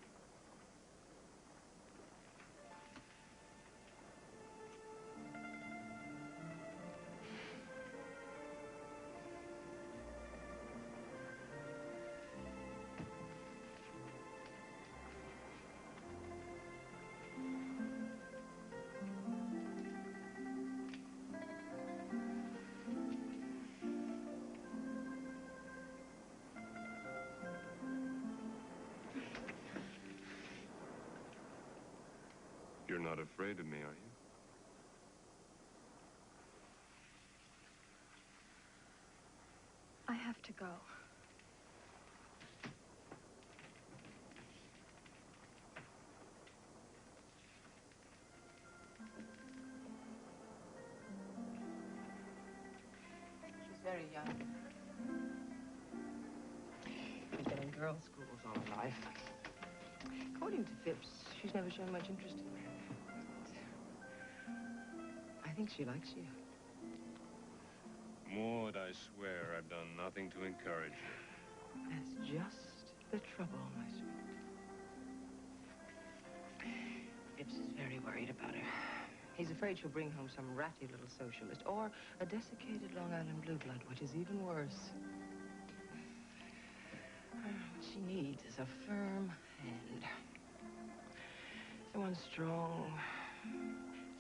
You're not afraid of me, are you? I have to go. She's very young. She's been in girls' schools all her life. According to Phipps, she's never shown much interest in men. I think she likes you. Maud, I swear I've done nothing to encourage her. That's just the trouble, my sweet. Phipps is very worried about her. He's afraid she'll bring home some ratty little socialist or a desiccated Long Island blue blood, which is even worse. What she needs is a firm hand. Someone strong,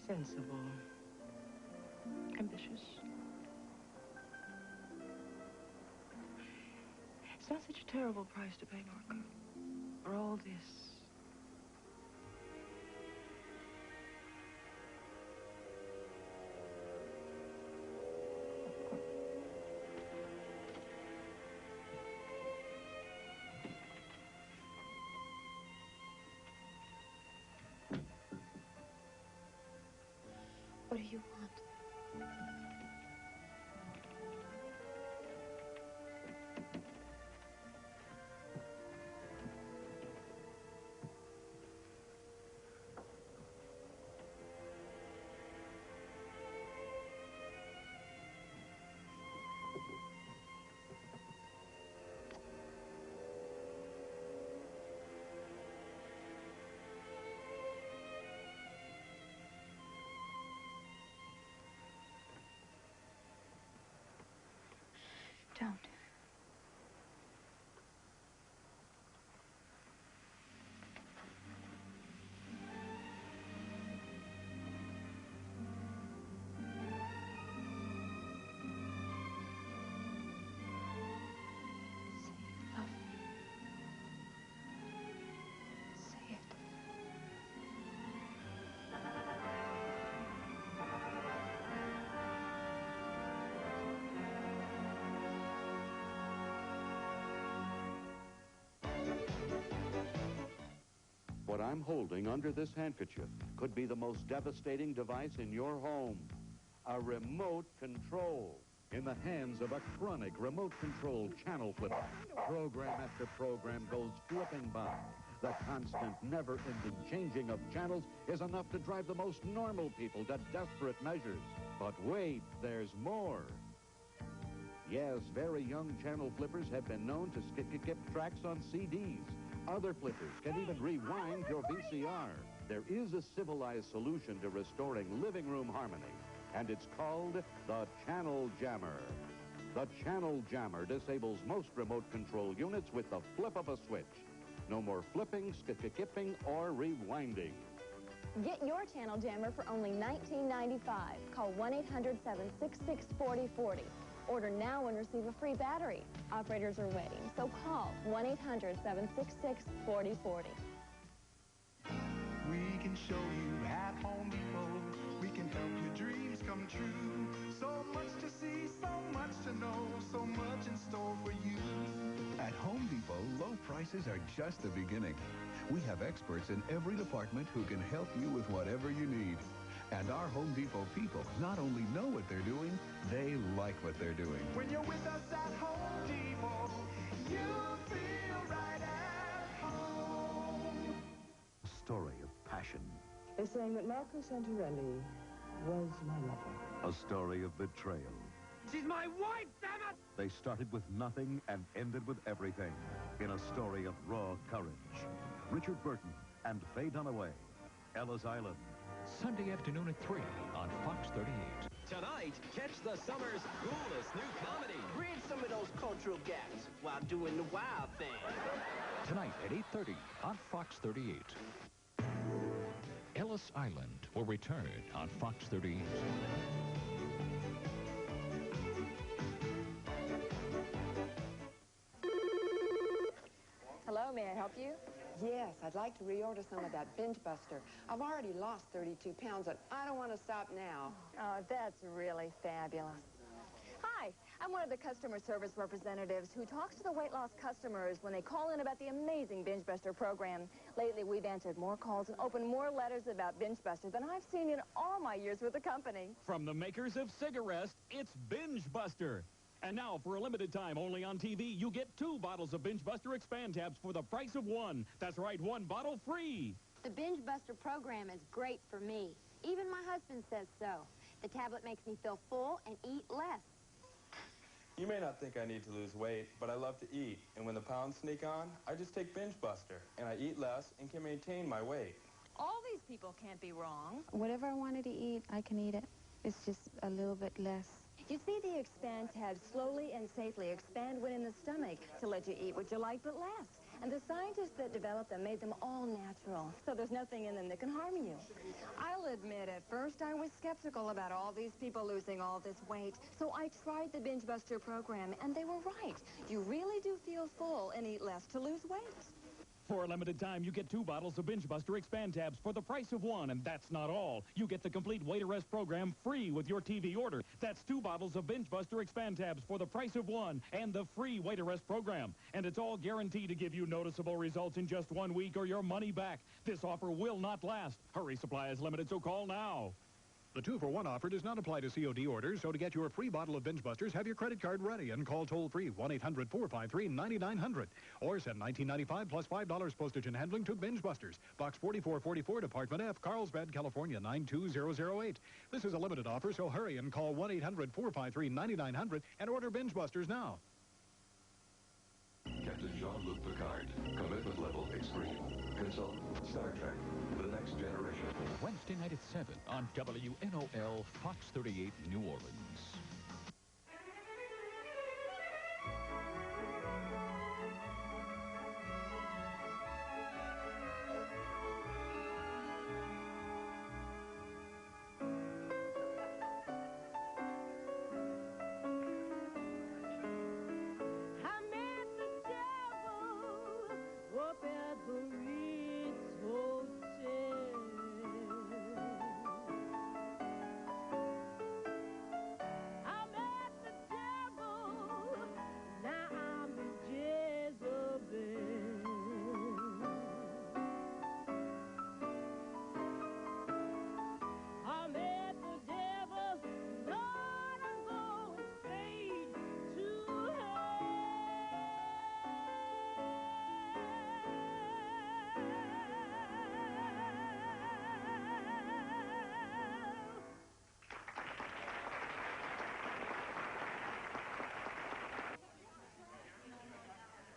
sensible, ambitious. It's not such a terrible price to pay, Marco, for all this. What do you want? Don't. What I'm holding under this handkerchief could be the most devastating device in your home. A remote control in the hands of a chronic remote control channel flipper. Program after program goes flipping by. The constant, never-ending changing of channels is enough to drive the most normal people to desperate measures. But wait, there's more. Yes, very young channel flippers have been known to skip tracks on CDs. Other flippers can even rewind your VCR. There is a civilized solution to restoring living room harmony, and it's called the Channel Jammer. The Channel Jammer disables most remote control units with the flip of a switch. No more flipping, skipping, or rewinding. Get your Channel Jammer for only $19.95. Call 1-800-766-4040. Order now and receive a free battery. Operators are waiting, so call 1-800-766-4040. We can show you at Home Depot. We can help your dreams come true. So much to see, so much to know, so much in store for you. At Home Depot, low prices are just the beginning. We have experts in every department who can help you with whatever you need. And our Home Depot people not only know what they're doing, they like what they're doing. When you're with us at Home Depot, you feel right at home. A story of passion. They're saying that Marco Santarelli was my lover. A story of betrayal. She's my wife, damn it! They started with nothing and ended with everything in a story of raw courage. Richard Burton and Faye Dunaway. Ellis Island. Sunday afternoon at 3 on Fox 38. Tonight, catch the summer's coolest new comedy. Bridge some of those cultural gaps while doing the wild thing. Tonight at 8:30 on Fox 38. Ellis Island will return on Fox 38. Hello, may I help you? Yes, I'd like to reorder some of that Binge Buster. I've already lost 32 pounds, and I don't want to stop now. Oh, that's really fabulous. Hi, I'm one of the customer service representatives who talks to the weight loss customers when they call in about the amazing Binge Buster program. Lately, we've answered more calls and opened more letters about Binge Buster than I've seen in all my years with the company. From the makers of Cigarette, it's Binge Buster. And now, for a limited time, only on TV, you get 2 bottles of Binge Buster Expand Tabs for the price of 1. That's right, 1 bottle free. The Binge Buster program is great for me. Even my husband says so. The tablet makes me feel full and eat less. You may not think I need to lose weight, but I love to eat. And when the pounds sneak on, I just take Binge Buster, and I eat less and can maintain my weight. All these people can't be wrong. Whatever I wanted to eat, I can eat it. It's just a little bit less. You see, the Expand tabs slowly and safely expand when in the stomach to let you eat what you like but less. And the scientists that developed them made them all natural, so there's nothing in them that can harm you. I'll admit, at first I was skeptical about all these people losing all this weight, so I tried the Binge Buster program, and they were right. You really do feel full and eat less to lose weight. For a limited time, you get 2 bottles of Binge Buster Expand Tabs for the price of 1, and that's not all. You get the complete Weight Arrest program free with your TV order. That's 2 bottles of Binge Buster Expand Tabs for the price of 1, and the free Weight Arrest program. And it's all guaranteed to give you noticeable results in just 1 week or your money back. This offer will not last. Hurry, supply is limited, so call now. The 2-for-1 offer does not apply to COD orders, so to get your free bottle of Binge Busters, have your credit card ready and call toll-free 1-800-453-9900 or send $19.95 plus $5 postage and handling to Binge Busters, Box 4444, Department F, Carlsbad, California, 92008. This is a limited offer, so hurry and call 1-800-453-9900 and order Binge Busters now. Captain Jean-Luc Picard, commitment level extreme. Consult Star Trek, the next generation. Wednesday night at 7 on WNOL, Fox 38, New Orleans.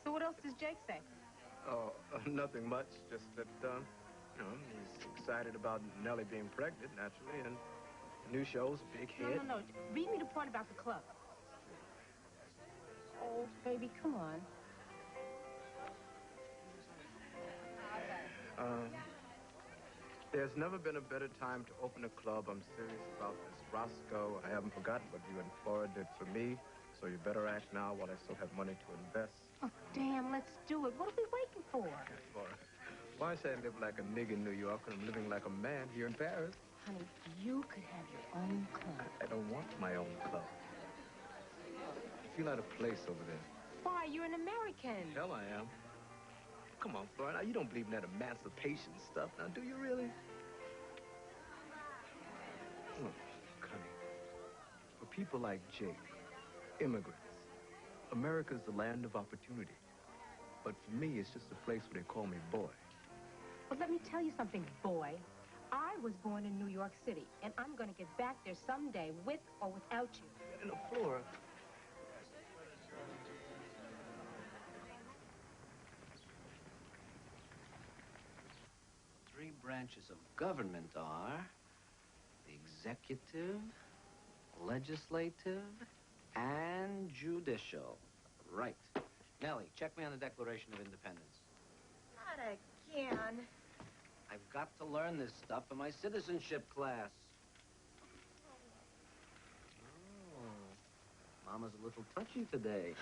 So what else does Jake say? Oh, nothing much. Just that, he's excited about Nellie being pregnant, naturally, and the new show's a big hit. No. Read me the part about the club. Oh, baby, come on. There's never been a better time to open a club. I'm serious about this. Roscoe, I haven't forgotten what you and Flora did for me, so you better act now while I still have money to invest. Oh, damn, let's do it. What are we waiting for? Flora, why say I live like a nigger in New York when I'm living like a man here in Paris? Honey, you could have your own club. I don't want my own club. I feel out of place over there. Why? You're an American. Hell, I am. Come on, Flora. Now, you don't believe in that emancipation stuff. Now, do you really? Look, honey, for people like Jake, immigrants, America's the land of opportunity. But for me, it's just a place where they call me boy. But let me tell you something, boy. I was born in New York City, and I'm going to get back there someday, with or without you. No, Flora. Three branches of government are the executive, legislative, and judicial. Right. Nellie, check me on the Declaration of Independence. Not again. I've got to learn this stuff for my citizenship class. Oh, Mama's a little touchy today.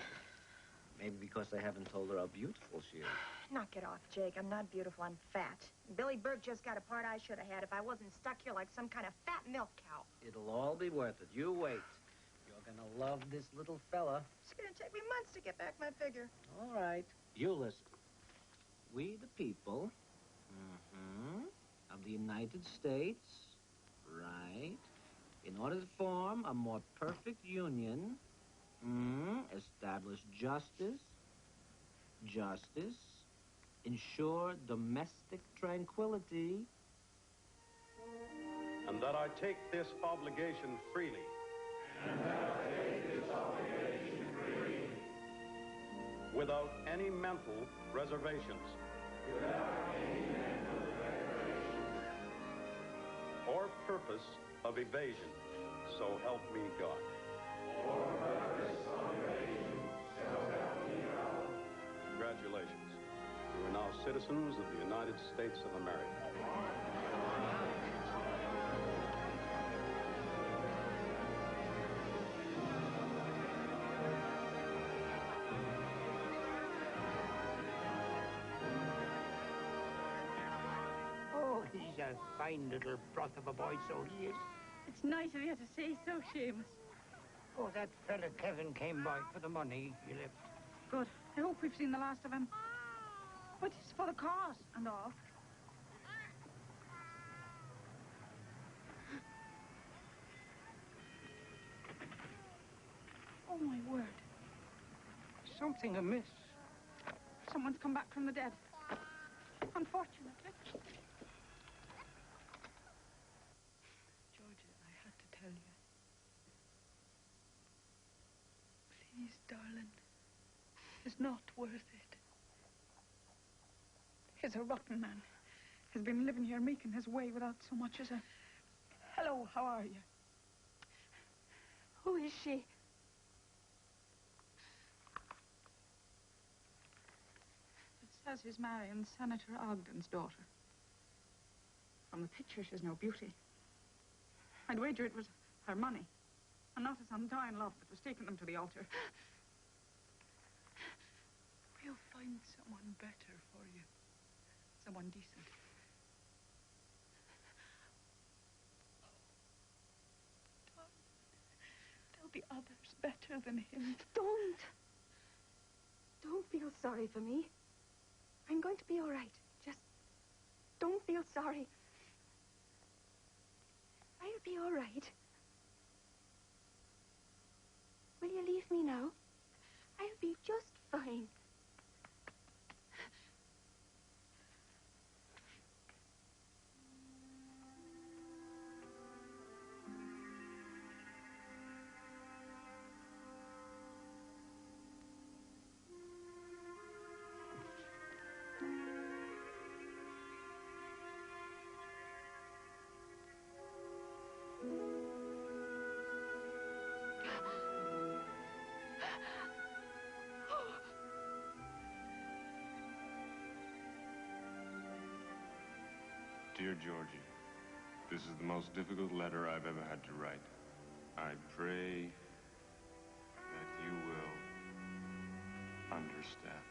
Maybe because I haven't told her how beautiful she is. Knock it off, Jake. I'm not beautiful. I'm fat. Billy Burke just got a part I should have had if I wasn't stuck here like some kind of fat milk cow. It'll all be worth it. You wait. You're gonna love this little fella. It's gonna take me months to get back my figure. All right. You listen. We the people of the United States, right, in order to form a more perfect union, establish justice, ensure domestic tranquility. And that I take this obligation freely. Without any mental reservations. Or purpose of evasion. So help me God. Congratulations. You are now citizens of the United States of America. Oh, he's a fine little broth of a boy, so he is. It's nice of you to say so, Seamus. Oh, that fella Kevin came by for the money he left. Good. I hope we've seen the last of him. But it's for the cause and all. Oh, my word. Something amiss. Someone's come back from the dead. Unfortunately. Georgia, I had to tell you. Please, darling. It's not worth it. He's a rotten man. He's been living here making his way without so much as a... Hello, how are you? Who is she? It says he's marrying Senator Ogden's daughter. From the picture, she's no beauty. I'd wager it was her money, and not his undying love that was taking them to the altar. We'll find someone better for you. Someone decent. There'll be others better than him. Don't feel sorry for me. I'm going to be all right. Just don't feel sorry. I'll be all right. Will you leave me now? I'll be just fine. Dear Georgie, this is the most difficult letter I've ever had to write. I pray that you will understand.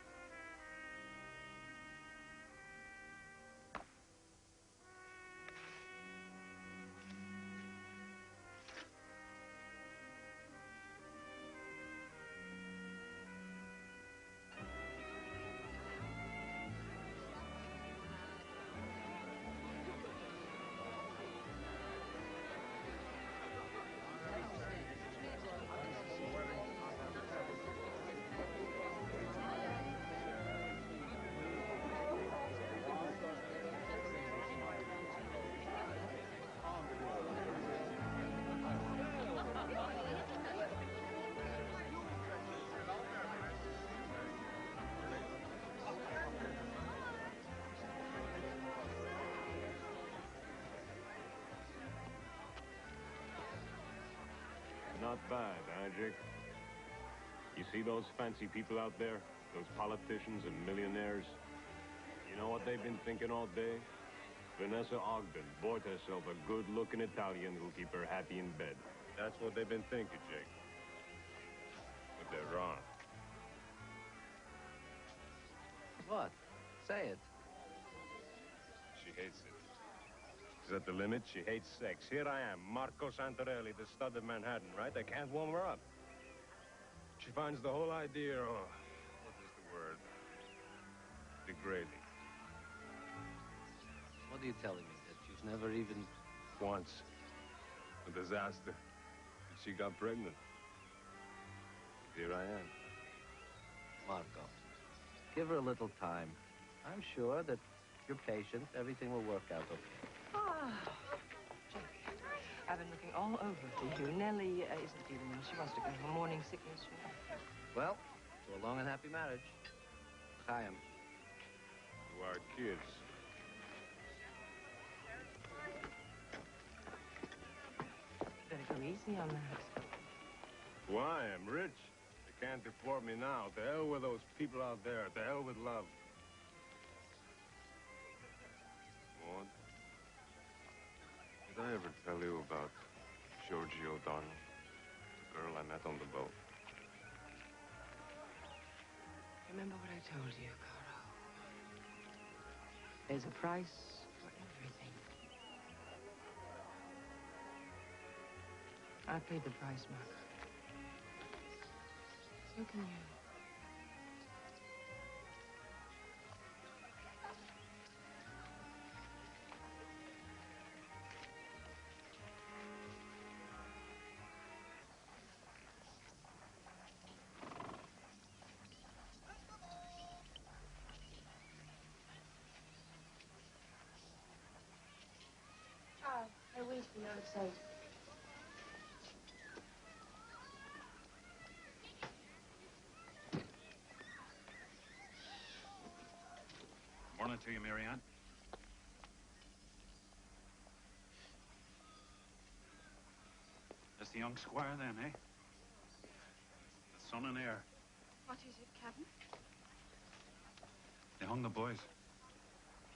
Not bad, huh, Jake? You see those fancy people out there? Those politicians and millionaires? You know what they've been thinking all day? Vanessa Ogden bought herself a good-looking Italian who'll keep her happy in bed. That's what they've been thinking, Jake. But they're wrong. What? say it. She hates it. She's at the limit. She hates sex. Here I am, Marco Santarelli, the stud of Manhattan, right? I can't warm her up. She finds the whole idea, oh, what is the word? Degrading. What are you telling me? That she's never even... Once. A disaster. And she got pregnant. Here I am. Marco, give her a little time. I'm sure that if you're patient, everything will work out okay. Ah, Jake, I've been looking all over for you. Nellie isn't feeling well. She wants to go home. Morning sickness. Well, to a long and happy marriage. Chaim. To our kids. Better go easy on that. Why? I'm rich. They can't deport me now. To hell with those people out there. To hell with love. Maud, did I ever tell you about Georgie O'Donnell, the girl I met on the boat? Remember what I told you, Caro. There's a price for everything. I paid the price, Mark. So can you. I wish you outside. Morning to you, Marianne. That's the young squire then, eh? The son and heir. What is it, Captain? They hung the boys.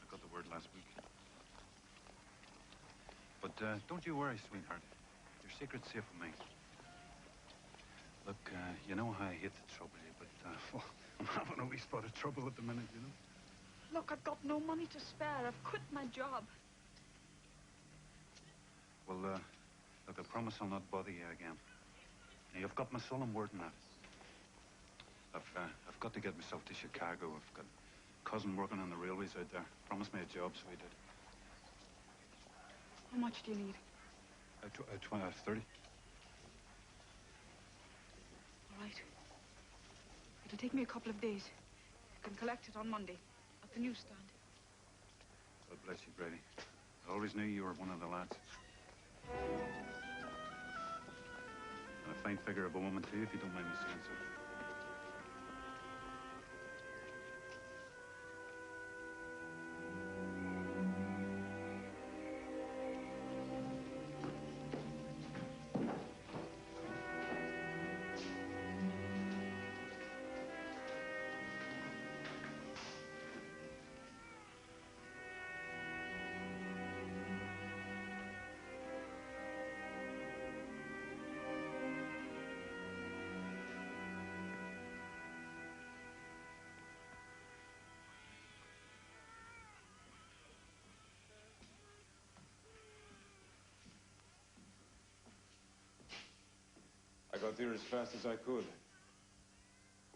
I got the word last week. But don't you worry, sweetheart. Your secret's safe with me. Look, you know how I hate to trouble you, but well, I'm having a wee spot of trouble at the minute, you know? Look, I've got no money to spare. I've quit my job. Well, look, I promise I'll not bother you again. Now, you've got my solemn word on that. I've got to get myself to Chicago. I've got a cousin working on the railways out there. Promised me a job, so he did. How much do you need? 30. All right. It'll take me a couple of days. You can collect it on Monday at the newsstand. God bless you, Brady. I always knew you were one of the lads. And a fine figure of a woman, too, if you don't mind me saying so. I got here as fast as I could.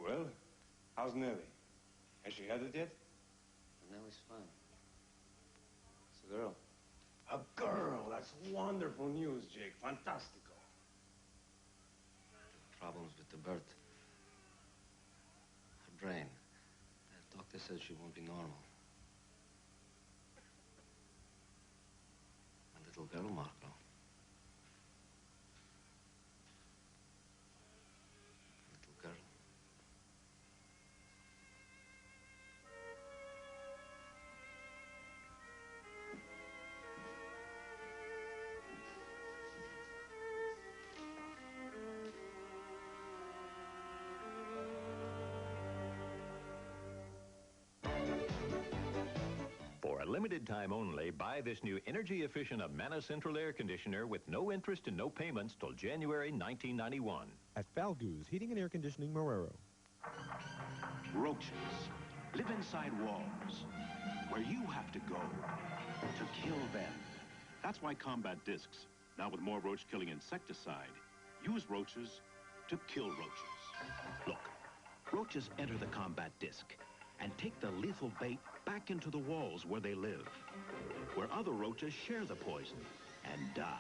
Well, how's Nellie? Has she had it yet? Nellie's fine. It's a girl. A girl! That's wonderful news, Jake. Fantastico. Problems with the birth. Her brain. The doctor says she won't be normal. A little girl, Marco. Little girl. For a limited time only, buy this new energy-efficient Amana Central Air Conditioner with no interest and no payments till January 1991. At Falgoose Heating and Air Conditioning, Marrero. Roaches live inside walls. where you have to go to kill them. That's why Combat Discs, now with more roach-killing insecticide, use roaches to kill roaches. Look, roaches enter the Combat Disc and take the lethal bait back into the walls where they live, where other roaches share the poison and die.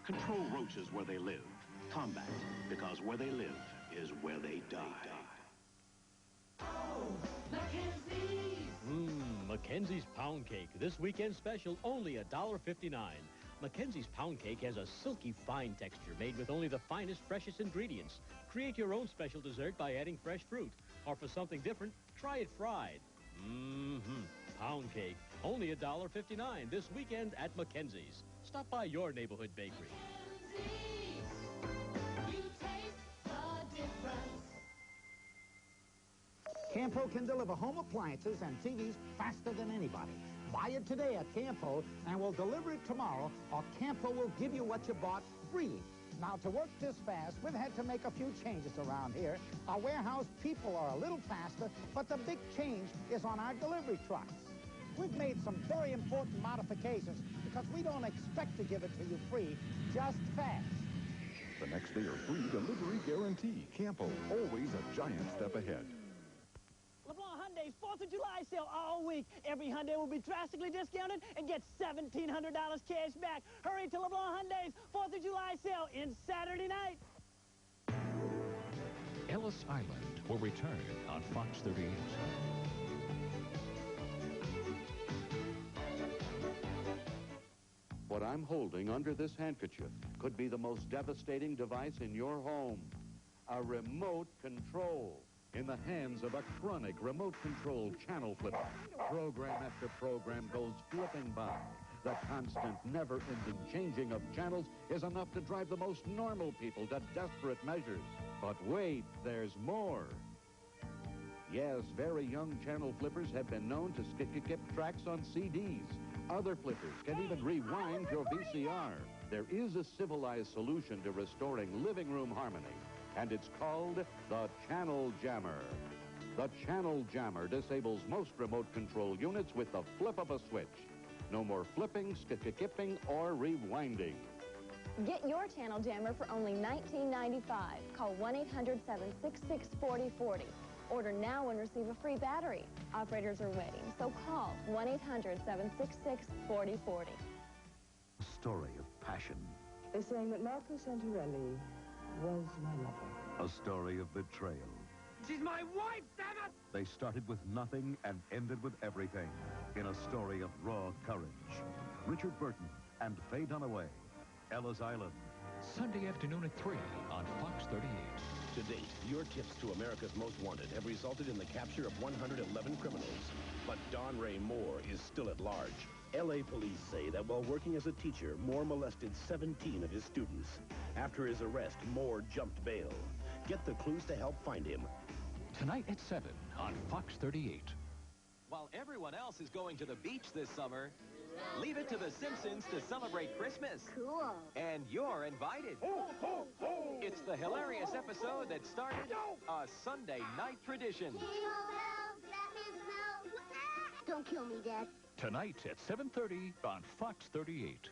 Control roaches where they live. Combat, because where they live is where they die. Mackenzie's Pound Cake. This weekend special, only $1.59. Mackenzie's Pound Cake has a silky fine texture made with only the finest, freshest ingredients. Create your own special dessert by adding fresh fruit. Or for something different, try it fried. Pound Cake, only $1.59 this weekend at Mackenzie's. Stop by your neighborhood bakery. Campo can deliver home appliances and TVs faster than anybody. Buy it today at Campo, and we'll deliver it tomorrow, or Campo will give you what you bought free. Now, to work this fast, we've had to make a few changes around here. Our warehouse people are a little faster, but the big change is on our delivery trucks. We've made some very important modifications because we don't expect to give it to you free, just fast. The next day or free delivery guarantee. Campo, always a giant step ahead. LeBlanc Hyundai's 4th of July sale all week. Every Hyundai will be drastically discounted and get $1,700 cash back. Hurry to LeBlanc Hyundai's 4th of July sale in Saturday night. Ellis Island will return on Fox 38. What I'm holding under this handkerchief could be the most devastating device in your home. A remote control. In the hands of a chronic remote-controlled channel flipper. Program after program goes flipping by. The constant, never-ending changing of channels is enough to drive the most normal people to desperate measures. But wait, there's more. Yes, very young channel flippers have been known to skip tracks on CDs. Other flippers can even rewind your VCR. There is a civilized solution to restoring living room harmony. And it's called the Channel Jammer. The Channel Jammer disables most remote control units with the flip of a switch. No more flipping, skipping, or rewinding. Get your Channel Jammer for only $19.95. Call 1-800-766-4040. Order now and receive a free battery. Operators are waiting, so call 1-800-766-4040. A story of passion. They're saying that Marco Santorelli was my lover. A story of betrayal. She's my wife, damn it! They started with nothing and ended with everything in a story of raw courage. Richard Burton and Faye Dunaway. Ellis Island. Sunday afternoon at 3 on Fox 38. To date, your tips to America's Most Wanted have resulted in the capture of 111 criminals. But Don Ray Moore is still at large. L.A. police say that while working as a teacher, Moore molested 17 of his students. After his arrest, Moore jumped bail. Get the clues to help find him. Tonight at 7 on Fox 38. While everyone else is going to the beach this summer, leave it to the Simpsons to celebrate Christmas. Cool. And you're invited. Ho, ho, ho. It's the hilarious episode that started a Sunday night tradition. Don't kill me, Dad. Tonight at 7:30 on Fox 38.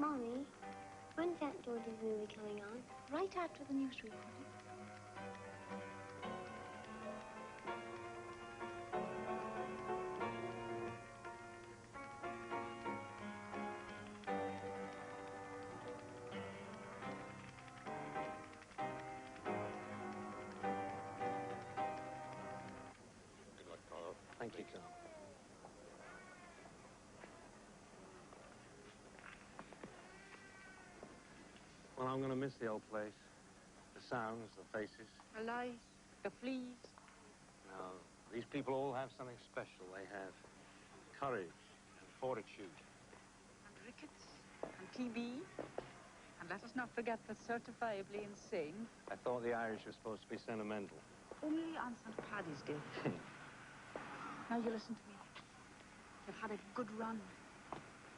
Mommy, when's Aunt Georgie's movie coming on? Right after the news reporting. Good luck, Carl. Thank you, Tom. Well, I'm going to miss the old place. sounds, the faces. The lice, the fleas. No, these people all have something special. They have courage and fortitude. And rickets, and TB. And let us not forget the certifiably insane. I thought the Irish were supposed to be sentimental. Only on St. Paddy's Day. Now you listen to me. You've had a good run.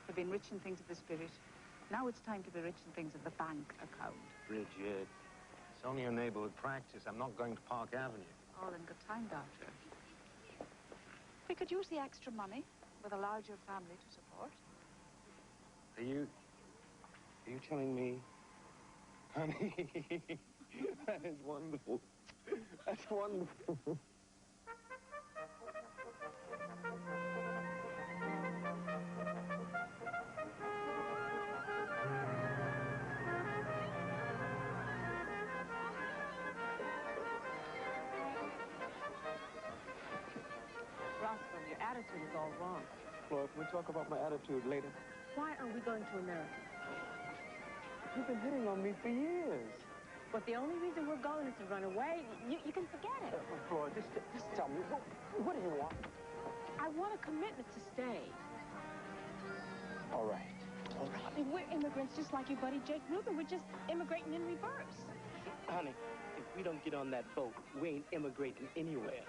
You've been rich in things of the spirit. Now it's time to be rich in things of the bank account. Bridget, it's only a neighborhood practice. I'm not going to Park Avenue. All in good time, Doctor. We could use the extra money with a larger family to support. Are you telling me? Honey, that is wonderful. That's wonderful. Roscoe, your attitude is all wrong. Flora, can we talk about my attitude later? Why are we going to America? You've been hitting on me for years. But the only reason we're going is to run away. You can forget it. Flora, just tell me, what do you want? I want a commitment to stay. All right. All right. I mean, we're immigrants just like your buddy Jake Rubin. We're just immigrating in reverse. Honey, if we don't get on that boat, we ain't immigrating anywhere.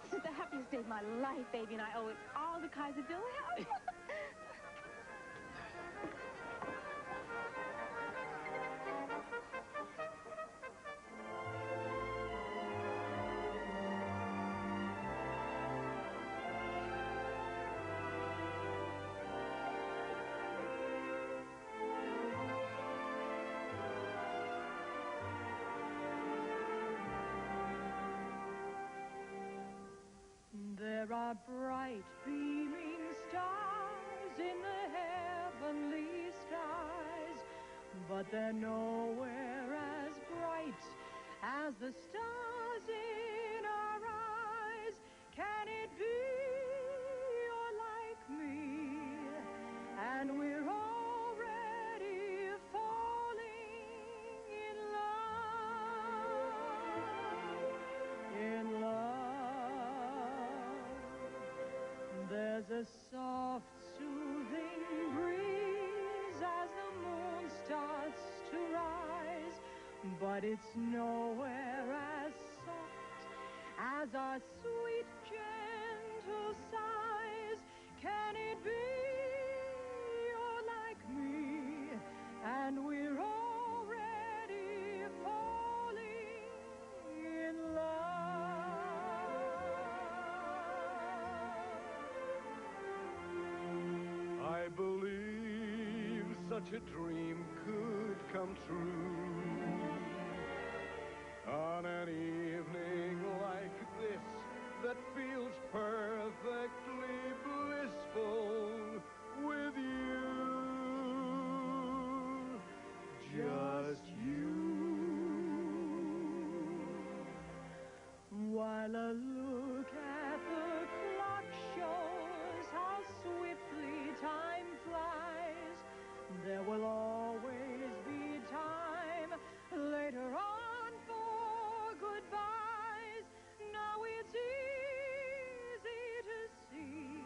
This is the happiest day of my life, baby, and I owe it all to Kaiser Wilhelm. There are bright beaming stars in the heavenly skies, but they're nowhere as bright as the stars in our eyes. Can it be you're like me, and we're already falling in love? There's a soft, soothing breeze as the moon starts to rise, but it's nowhere as soft as our sweet, gentle sighs. Can it be you're like me, and we're already falling in love? I believe such a dream could come true on an evening like this that feels perfectly blissful with you, just you. While a look at the clock shows how swiftly time flies, there will always be time later on for goodbyes. Now it's easy to see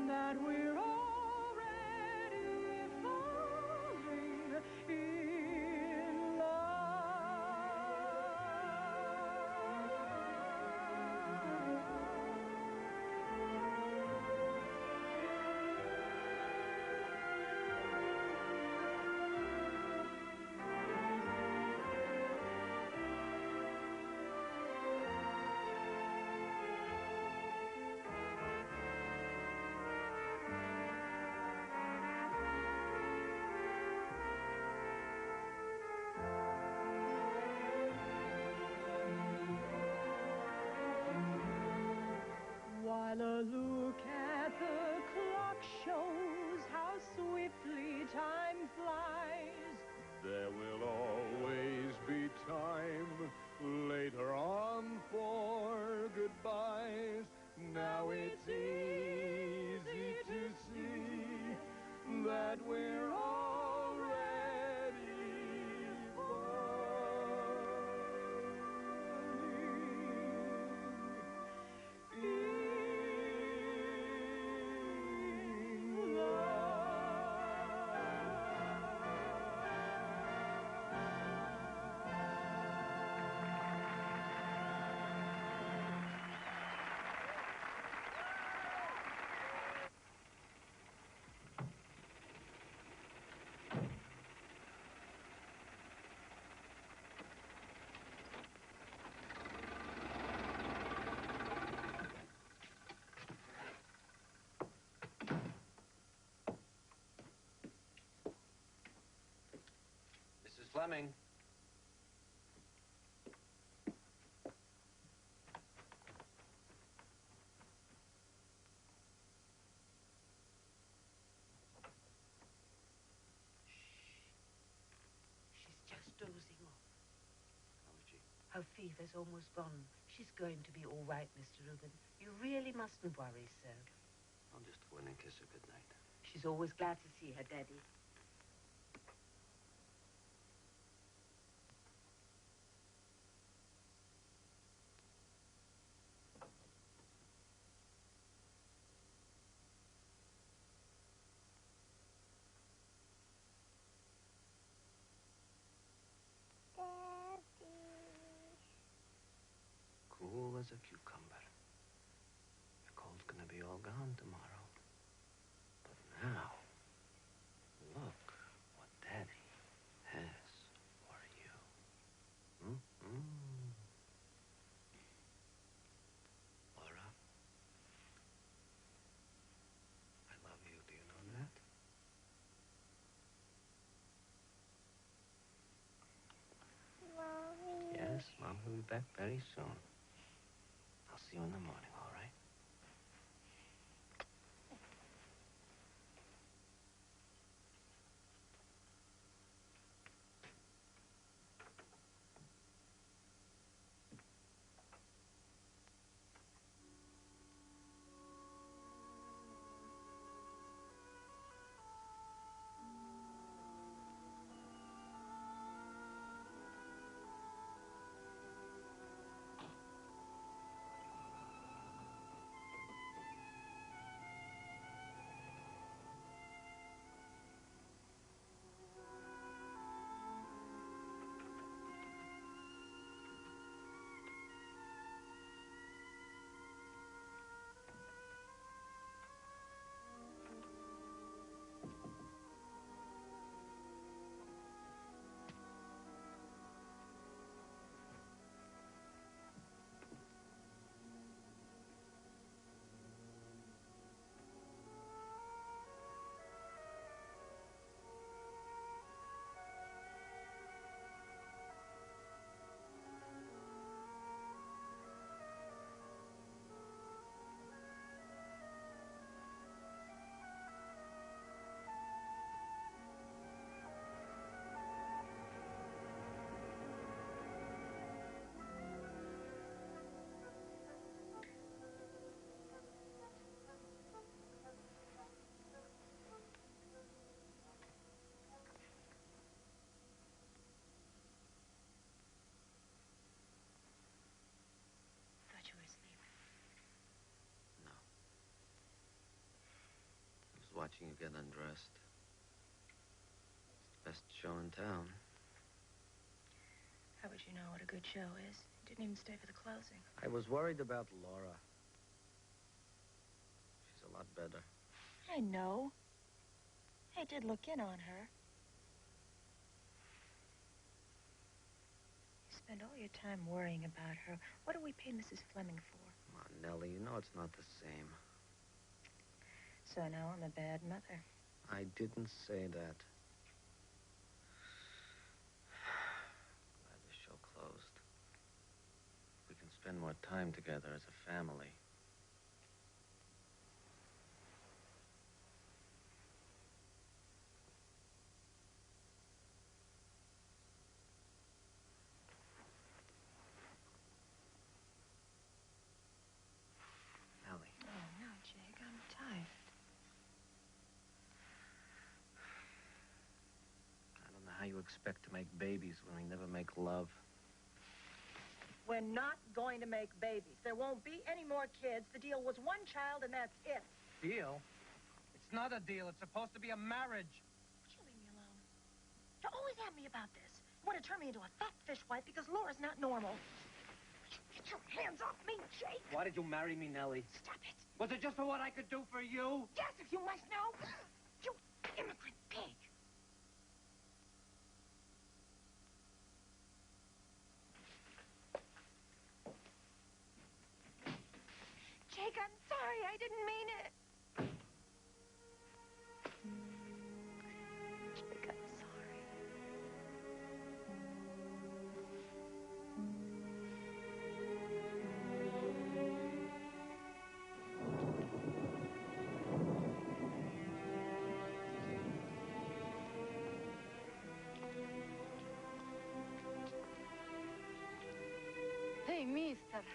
that we're already falling in love. While a look at the clock shows how swiftly time flies, There will always be time later on for goodbyes. Now it's easy to see that we're already Fleming. She's just dozing off. Her fever's almost gone. She's going to be all right, Mr. Rubin. You really mustn't worry, sir. I'll just go in and kiss her goodnight. She's always glad to see her daddy. Cool as a cucumber. Your cold's gonna be all gone tomorrow. But now, look what Daddy has for you. Laura, I love you. Do you know that? Mommy. Yes, Mom will be back very soon. I'll see you in the morning, all right? Thought you were asleep. No. I was watching you get undressed. It's the best show in town. How would you know what a good show is? You didn't even stay for the closing. I was worried about Laura. She's a lot better. I know. I did look in on her. You spend all your time worrying about her. What do we pay Mrs. Fleming for? Come on, Nellie, you know it's not the same. So now I'm a bad mother. I didn't say that. Glad the show closed. We can spend more time together as a family. Nellie. Oh, no, Jake, I'm tired. I don't know how you expect to make babies when we never make love. We're not going to make babies. There won't be any more kids. The deal was one child, and that's it. Deal? It's not a deal. It's supposed to be a marriage. Would you leave me alone? You always have me about this. You want to turn me into a fat fish wife because Laura's not normal. Get your hands off me, Jake. Why did you marry me, Nellie? Stop it. Was it just for what I could do for you? Yes, if you must know. You immigrant pig. Jake, I'm sorry. I didn't mean it. Jake, I'm sorry. mister.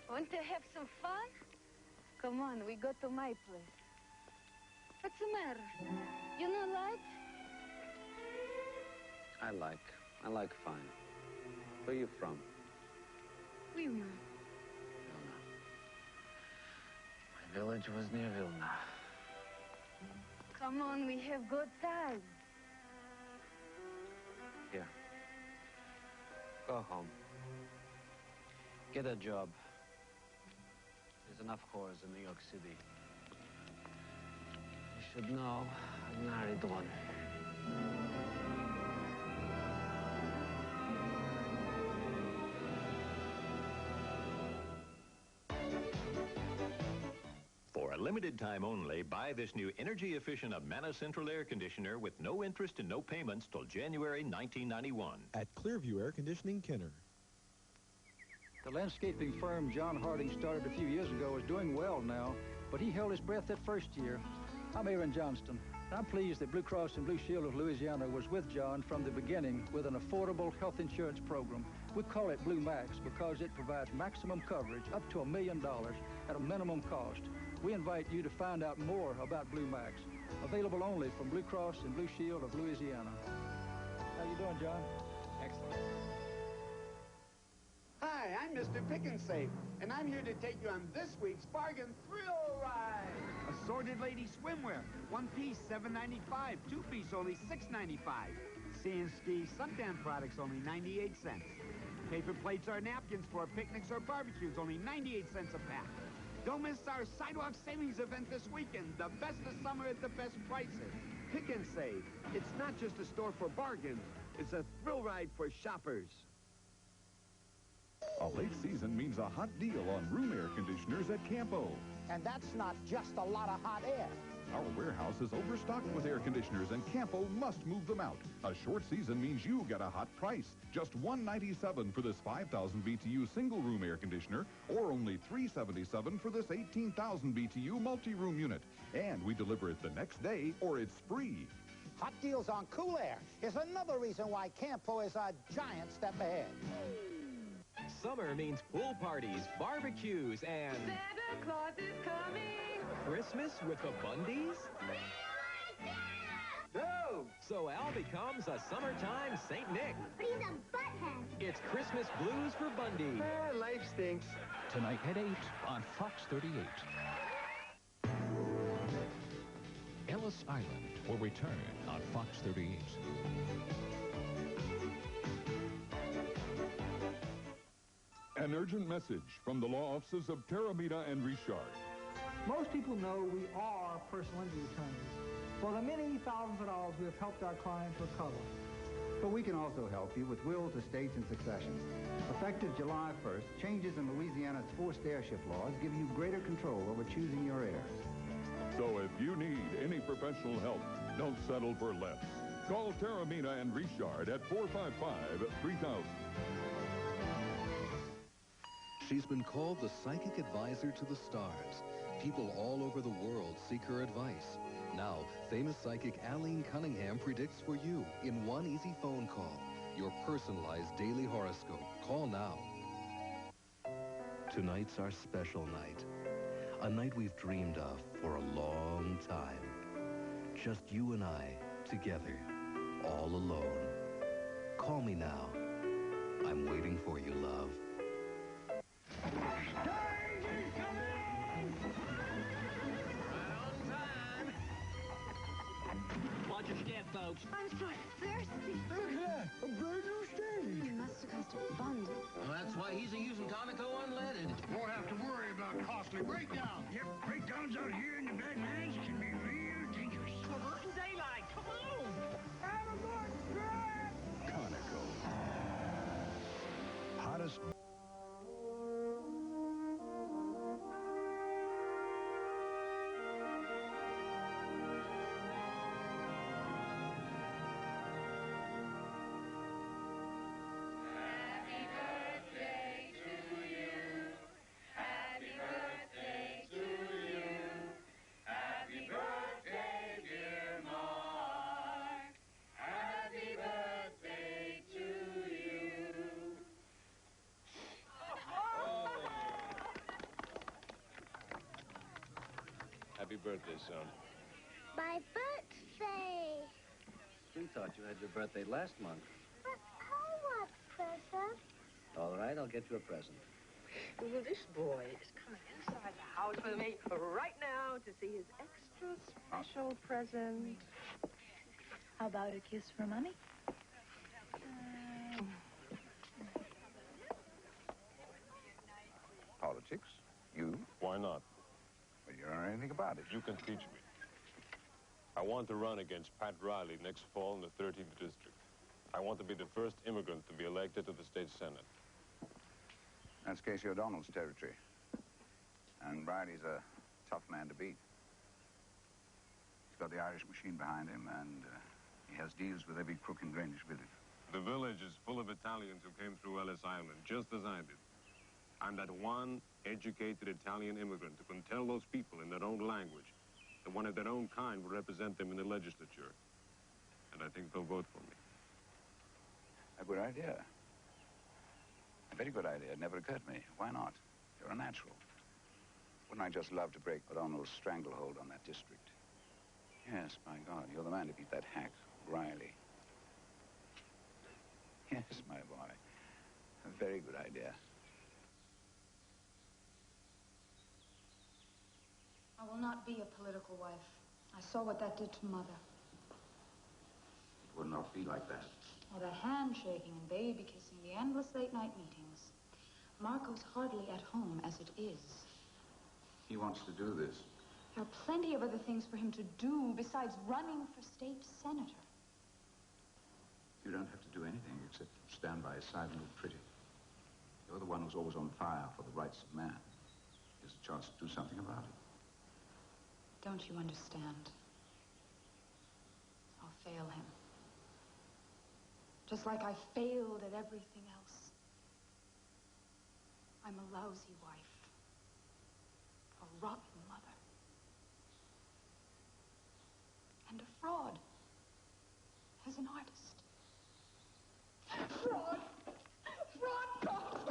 Want to have some fun? Come on, we go to my place. What's the matter? You not like? I like fun. Where you from? Vilna. Vilna. My village was near Vilna. Come on, we have good time. Here. Go home. Get a job. There's enough whores in New York City. You should know I married one. For a limited time only, buy this new energy-efficient Amana Central Air Conditioner with no interest and no payments till January 1991. At Clearview Air Conditioning, Kenner. The landscaping firm John Harding started a few years ago is doing well now, but he held his breath that first year. I'm Aaron Johnston. I'm pleased that Blue Cross and Blue Shield of Louisiana was with John from the beginning with an affordable health insurance program. We call it Blue Max because it provides maximum coverage up to $1 million at a minimum cost. We invite you to find out more about Blue Max, available only from Blue Cross and Blue Shield of Louisiana. How you doing, John? Excellent. Hi, I'm Mr. Pick and Save, and I'm here to take you on this week's Bargain Thrill Ride. Assorted ladies swimwear, one piece $7.95, two piece only $6.95. Sand ski suntan products only 98 cents. Paper plates or napkins for picnics or barbecues only 98 cents a pack. Don't miss our sidewalk savings event this weekend, the best of summer at the best prices. Pick and Save. It's not just a store for bargains, it's a thrill ride for shoppers. A late season means a hot deal on room air conditioners at Campo. And that's not just a lot of hot air. Our warehouse is overstocked with air conditioners, and Campo must move them out. A short season means you get a hot price. Just $197 for this 5,000 BTU single-room air conditioner, or only $377 for this 18,000 BTU multi-room unit. And we deliver it the next day, or it's free. Hot deals on cool air is another reason why Campo is a giant step ahead. Summer means pool parties, barbecues, and Santa Claus is coming. Christmas with the Bundys? No! So Al becomes a summertime St. Nick. He's a butthead. It's Christmas blues for Bundy. Life stinks. Tonight at 8 on Fox 38. Ellis Island will return on Fox 38. An urgent message from the law offices of Teramita and Richard. Most people know we are personal injury attorneys for the many thousands of dollars we have helped our clients recover. But we can also help you with wills, estates, and successions. Effective July 1st, changes in Louisiana's forced heirship laws give you greater control over choosing your heirs. So if you need any professional help, don't settle for less. Call Teramita and Richard at 455-3000. She's been called the psychic advisor to the stars. People all over the world seek her advice. Now, famous psychic Aline Cunningham predicts for you in one easy phone call. Your personalized daily horoscope. Call now. Tonight's our special night. A night we've dreamed of for a long time. Just you and I, together, all alone. Call me now. I'm waiting for you, love. Watch your step, folks. I'm so thirsty. Look at that, a brand new stage. He must have cost a bundle. Well, that's why he's using Conoco unleaded. Won't have to worry about costly breakdowns. Yep, breakdowns out here in the Badlands can be real dangerous. We're working daylight. Come on. Have a good drive. Conoco. Hottest. birthday, son? My birthday. We thought you had your birthday last month. But I want present. All right, I'll get you a present. Well, this boy is coming inside the house with me right now to see his extra special present. How about a kiss for Mommy? Politics? You? Why not? Well, you don't know anything about it. You can teach me. I want to run against Pat Riley next fall in the 13th district. I want to be the first immigrant to be elected to the state senate. That's Casey O'Donnell's territory. And Riley's a tough man to beat. He's got the Irish machine behind him, and he has deals with every crook in Greenwich Village. The village is full of Italians who came through Ellis Island, just as I did. I'm that one educated Italian immigrant who can tell those people in their own language that one of their own kind will represent them in the legislature. And I think they'll vote for me. A good idea. A very good idea. It never occurred to me. Why not? You're a natural. Wouldn't I just love to break O'Donnell's stranglehold on that district? Yes, my God, you're the man to beat that hack, Riley. Yes, my boy. A very good idea. I will not be a political wife. I saw what that did to Mother. It would not be like that. Or the handshaking and baby kissing, the endless late-night meetings. Marco's hardly at home as it is. He wants to do this. There are plenty of other things for him to do besides running for state senator. You don't have to do anything except stand by his side and look pretty. You're the one who's always on fire for the rights of man. He has a chance to do something about it. Don't you understand? I'll fail him. Just like I failed at everything else. I'm a lousy wife. A rotten mother. And a fraud. As an artist. Fraud! Fraud, Pop!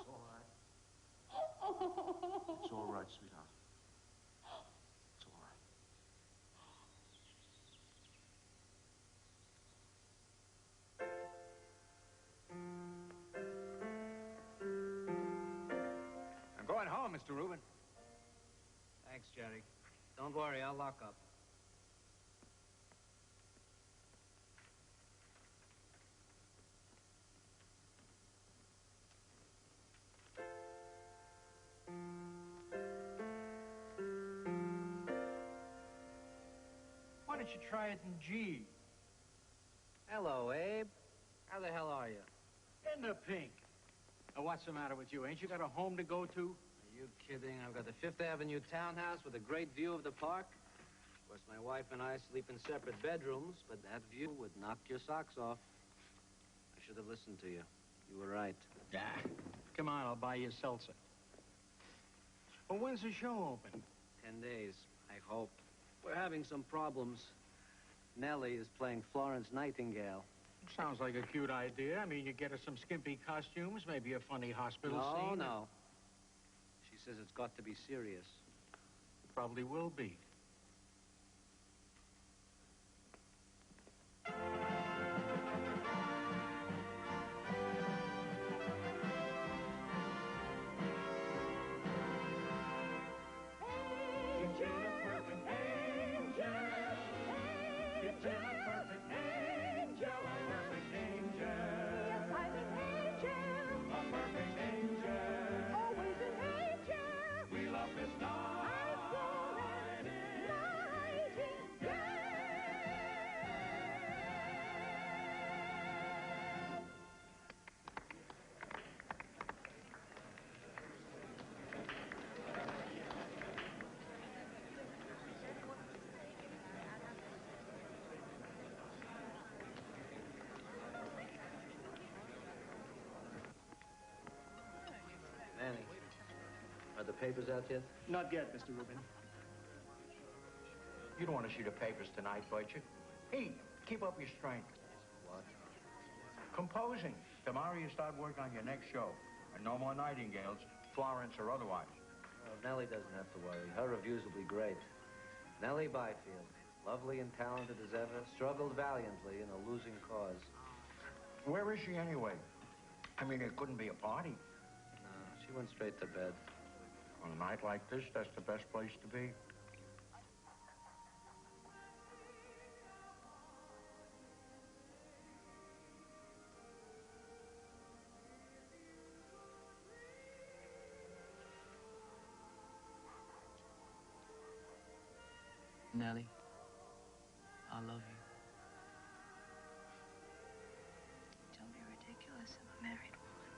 It's all right. It's all right, sweetheart. It's all right. I'm going home, Mr. Rubin. Thanks, Jerry. Don't worry, I'll lock up. Why don't you try it in G? Hello, Abe. How the hell are you? In the pink. Now, what's the matter with you? Ain't you got a home to go to? Are you kidding? I've got the Fifth Avenue townhouse with a great view of the park. Of course, my wife and I sleep in separate bedrooms, but that view would knock your socks off. I should have listened to you. You were right. Yeah. Come on, I'll buy you a seltzer. Well, when's the show open? 10 days, I hope. We're having some problems. Nellie is playing Florence Nightingale. Sounds like a cute idea. I mean, you get her some skimpy costumes, maybe a funny hospital scene. No. She says it's got to be serious. Probably will be. Manny, are the papers out yet? Not yet, Mr. Rubin. You don't want to see the papers tonight, don't you? Hey, keep up your strength. What? Composing. Tomorrow you start work on your next show. And no more Nightingales, Florence or otherwise. Oh, Nellie doesn't have to worry. Her reviews will be great. Nellie Byfield, lovely and talented as ever, struggled valiantly in a losing cause. Where is she anyway? I mean, it couldn't be a party. No, she went straight to bed. On a night like this, that's the best place to be. Nellie, I love you. Don't be ridiculous. I'm a married woman.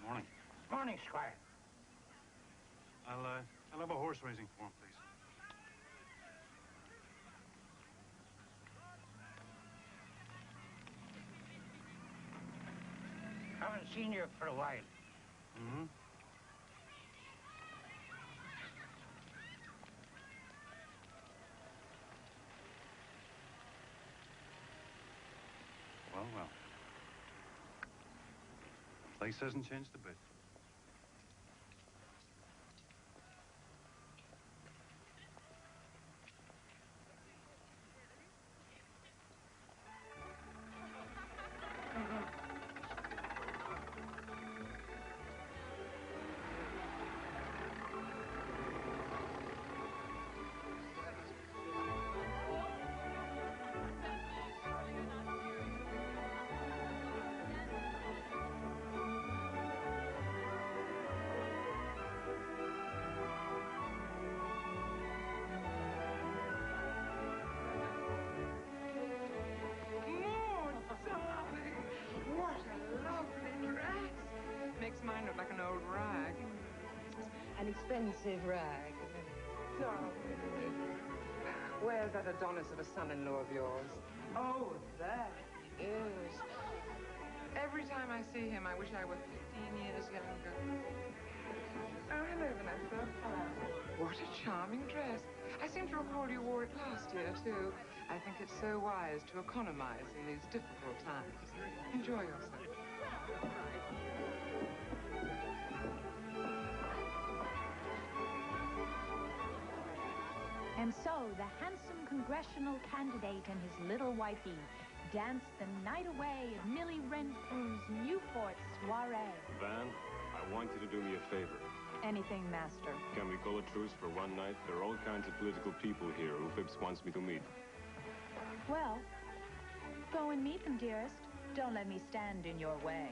Morning. Morning, Squire. I'll have a horse racing form, please. Haven't seen you for a while. Mm-hmm. Well. The place hasn't changed a bit. Makes mine look like an old rag. An expensive rag. No. Where's that Adonis of a son-in-law of yours? Oh, that is. Every time I see him, I wish I were 15 years younger. Oh, hello, Vanessa. Hello. What a charming dress. I seem to recall you wore it last year, too. I think it's so wise to economize in these difficult times. Enjoy yourself. And so the handsome congressional candidate and his little wifey danced the night away at Millie Renfrew's Newport soiree. Van, I want you to do me a favor. Anything, master. Can we call a truce for one night? There are all kinds of political people here who Phipps wants me to meet. Well, go and meet them, dearest. Don't let me stand in your way.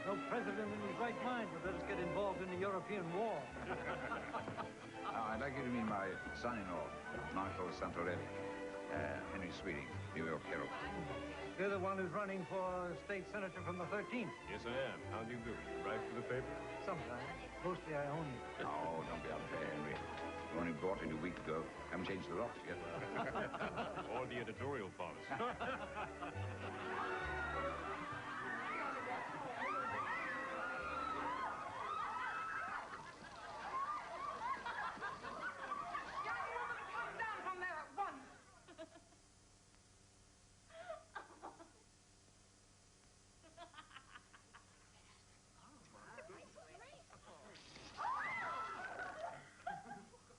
No president in his right mind would let us get involved in the European war. I'd like you to meet my son-in-law, Marco Santorelli, Henry Sweeting, New York Herald. You're the one who's running for state senator from the 13th. Yes, I am. How do you do? Write for the paper? Sometimes. Mostly I own it. Oh, don't be unfair, Henry. You only brought it a week ago. Haven't changed the locks yet. Or the editorial policy.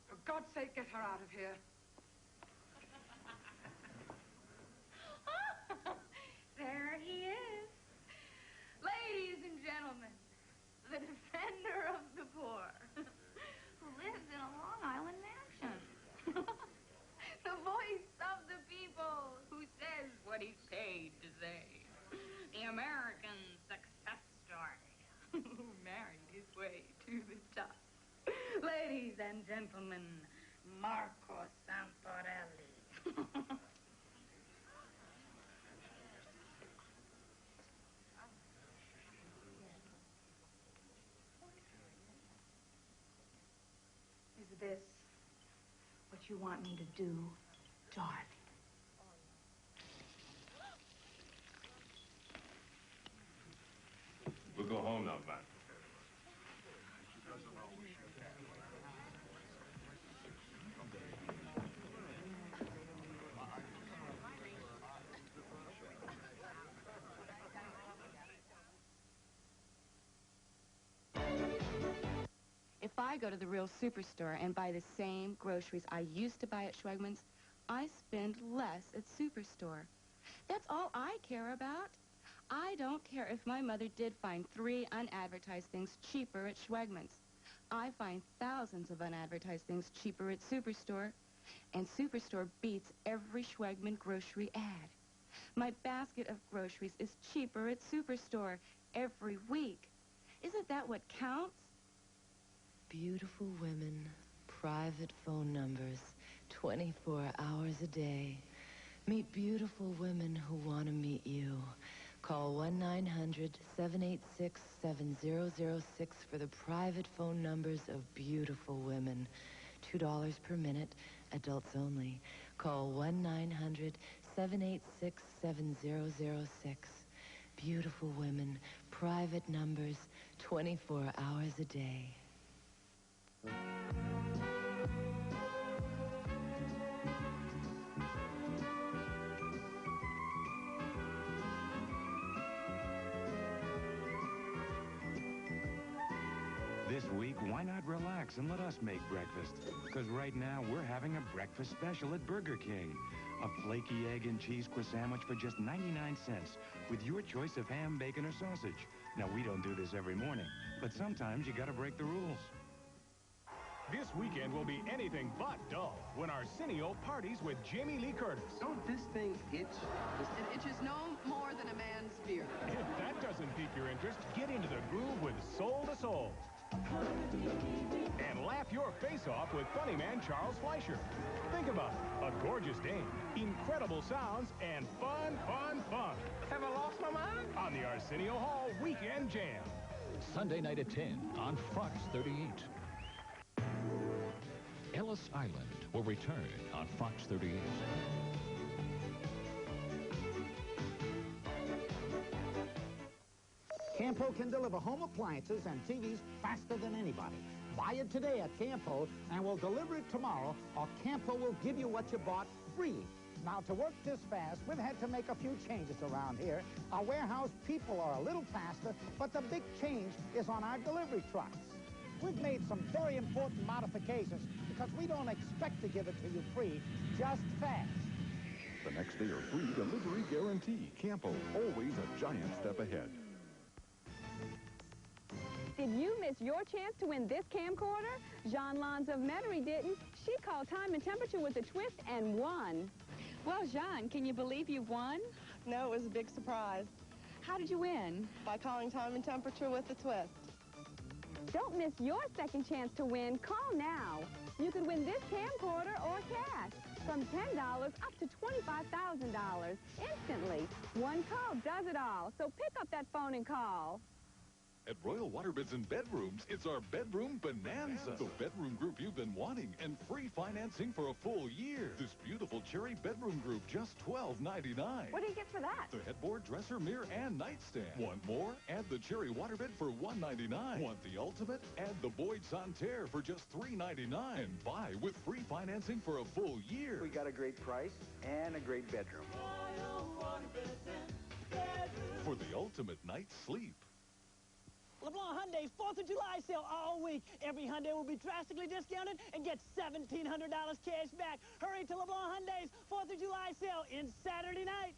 For God's sake, get her out of here. There he is. Ladies and gentlemen, the defender of the poor, who lives in a and gentlemen, Marco Santorelli. Is this what you want me to do, darling? We'll go home now, Van. If I go to the real superstore and buy the same groceries I used to buy at Schwegmann's, I spend less at Superstore. That's all I care about. I don't care if my mother did find 3 unadvertised things cheaper at Schwegmann's. I find thousands of unadvertised things cheaper at Superstore, and Superstore beats every Schwegmann grocery ad. My basket of groceries is cheaper at Superstore every week. Isn't that what counts? Beautiful women, private phone numbers, 24 hours a day. Meet beautiful women who want to meet you. Call 1-900-786-7006 for the private phone numbers of beautiful women. $2 per minute, adults only. Call 1-900-786-7006. Beautiful women, private numbers, 24 hours a day. This week, why not relax and let us make breakfast? Because right now, we're having a breakfast special at Burger King. A flaky egg and cheese croissant for just 99 cents with your choice of ham, bacon, or sausage. Now, we don't do this every morning, but sometimes you gotta break the rules. This weekend will be anything but dull when Arsenio parties with Jamie Lee Curtis. Don't this thing itch? It itches no more than a man's beard. If that doesn't pique your interest, get into the groove with Soul to Soul. And laugh your face off with funny man Charles Fleischer. Think about it. A gorgeous dame, incredible sounds, and fun, fun, fun. Have I lost my mind? On the Arsenio Hall Weekend Jam. Sunday night at 10 on Fox 38. Ellis Island will return on Fox 38. Campo can deliver home appliances and TVs faster than anybody. Buy it today at Campo, and we'll deliver it tomorrow, or Campo will give you what you bought free. Now, to work this fast, we've had to make a few changes around here. Our warehouse people are a little faster, but the big change is on our delivery trucks. We've made some very important modifications because we don't expect to give it to you free, just fast. The next day or free delivery guarantee. Campo, always a giant step ahead. Did you miss your chance to win this camcorder? Jean Lons of Metairie didn't. She called time and temperature with a twist and won. Well, Jean, can you believe you won? No, it was a big surprise. How did you win? By calling time and temperature with a twist. Don't miss your second chance to win. Call now. You could win this camcorder or cash from $10 up to $25,000 instantly. One call does it all. So pick up that phone and call. At Royal Waterbeds and Bedrooms, it's our Bedroom Bonanza. The bedroom group you've been wanting and free financing for a full year. This beautiful cherry bedroom group, just $12.99. What do you get for that? The headboard, dresser, mirror, and nightstand. Want more? Add the cherry waterbed for $1.99. Want the ultimate? Add the Boyd Santerre for just $3.99. And buy with free financing for a full year. We got a great price and a great bedroom. Royal Waterbeds and Bedrooms. For the ultimate night's sleep. LeBlanc Hyundai's 4th of July sale all week. Every Hyundai will be drastically discounted and get $1,700 cash back. Hurry to LeBlanc Hyundai's 4th of July sale in Saturday night.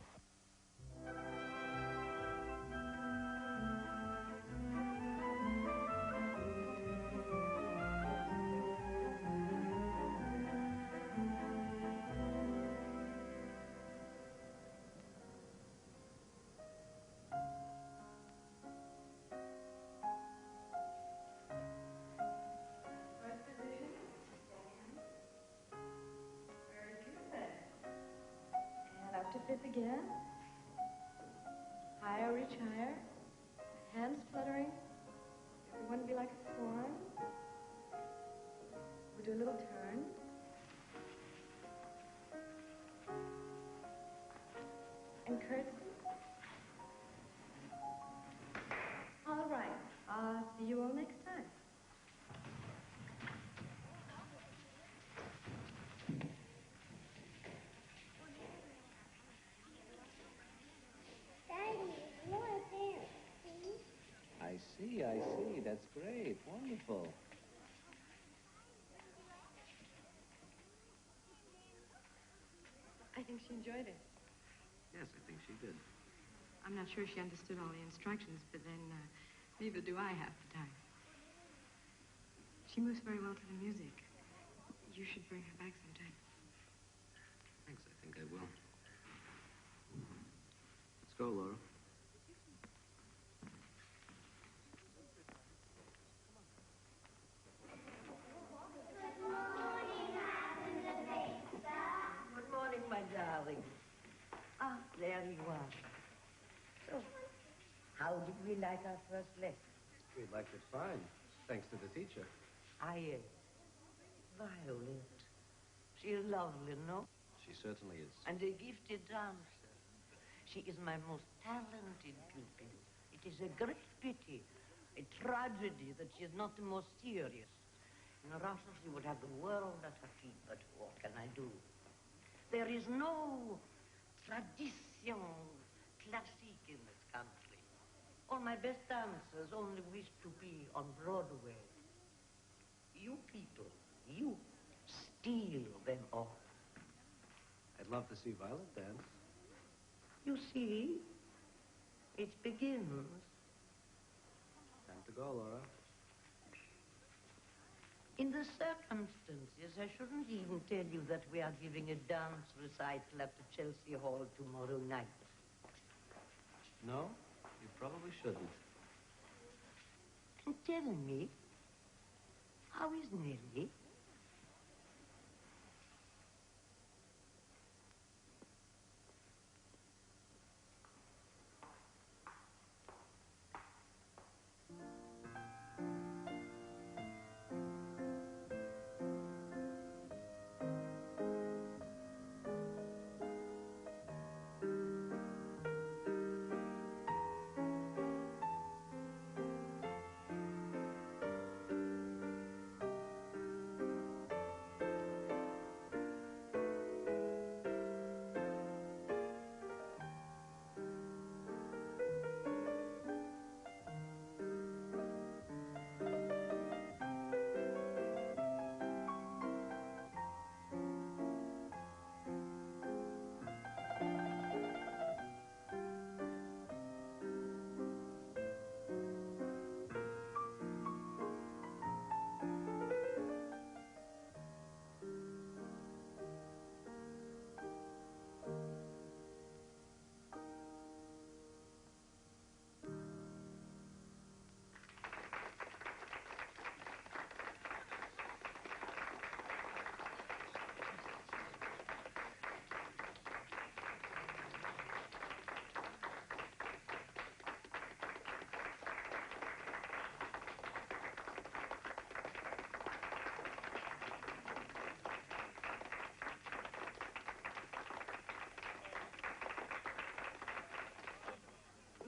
Again. Higher, reach higher. Hands fluttering. Everyone be like a swan. We'll do a little turn. And curtsy. All right. I'll see you all next time. I see. That's great. Wonderful. I think she enjoyed it. Yes, I think she did. I'm not sure she understood all the instructions, but then neither do I half the time. She moves very well to the music. You should bring her back sometime. Thanks, I think I will. Let's go, Laura. Good morning, my darling. Ah, there you are. So, how did we like our first lesson? We liked it fine, thanks to the teacher. Violet. She is lovely, no? She certainly is. And a gifted dancer. She is my most talented pupil. It is a great pity, a tragedy that she is not the most serious. In Russia, she would have the world at her feet, but what can I do? There is no tradition classique in this country. All my best dancers only wish to be on Broadway. You people, you steal them all. I'd love to see Violet dance. You see, it begins. Time to go, Laura. In the circumstances, I shouldn't even tell you that we are giving a dance recital at the Chelsea Hall tomorrow night. No, you probably shouldn't. And tell me, how is Nellie?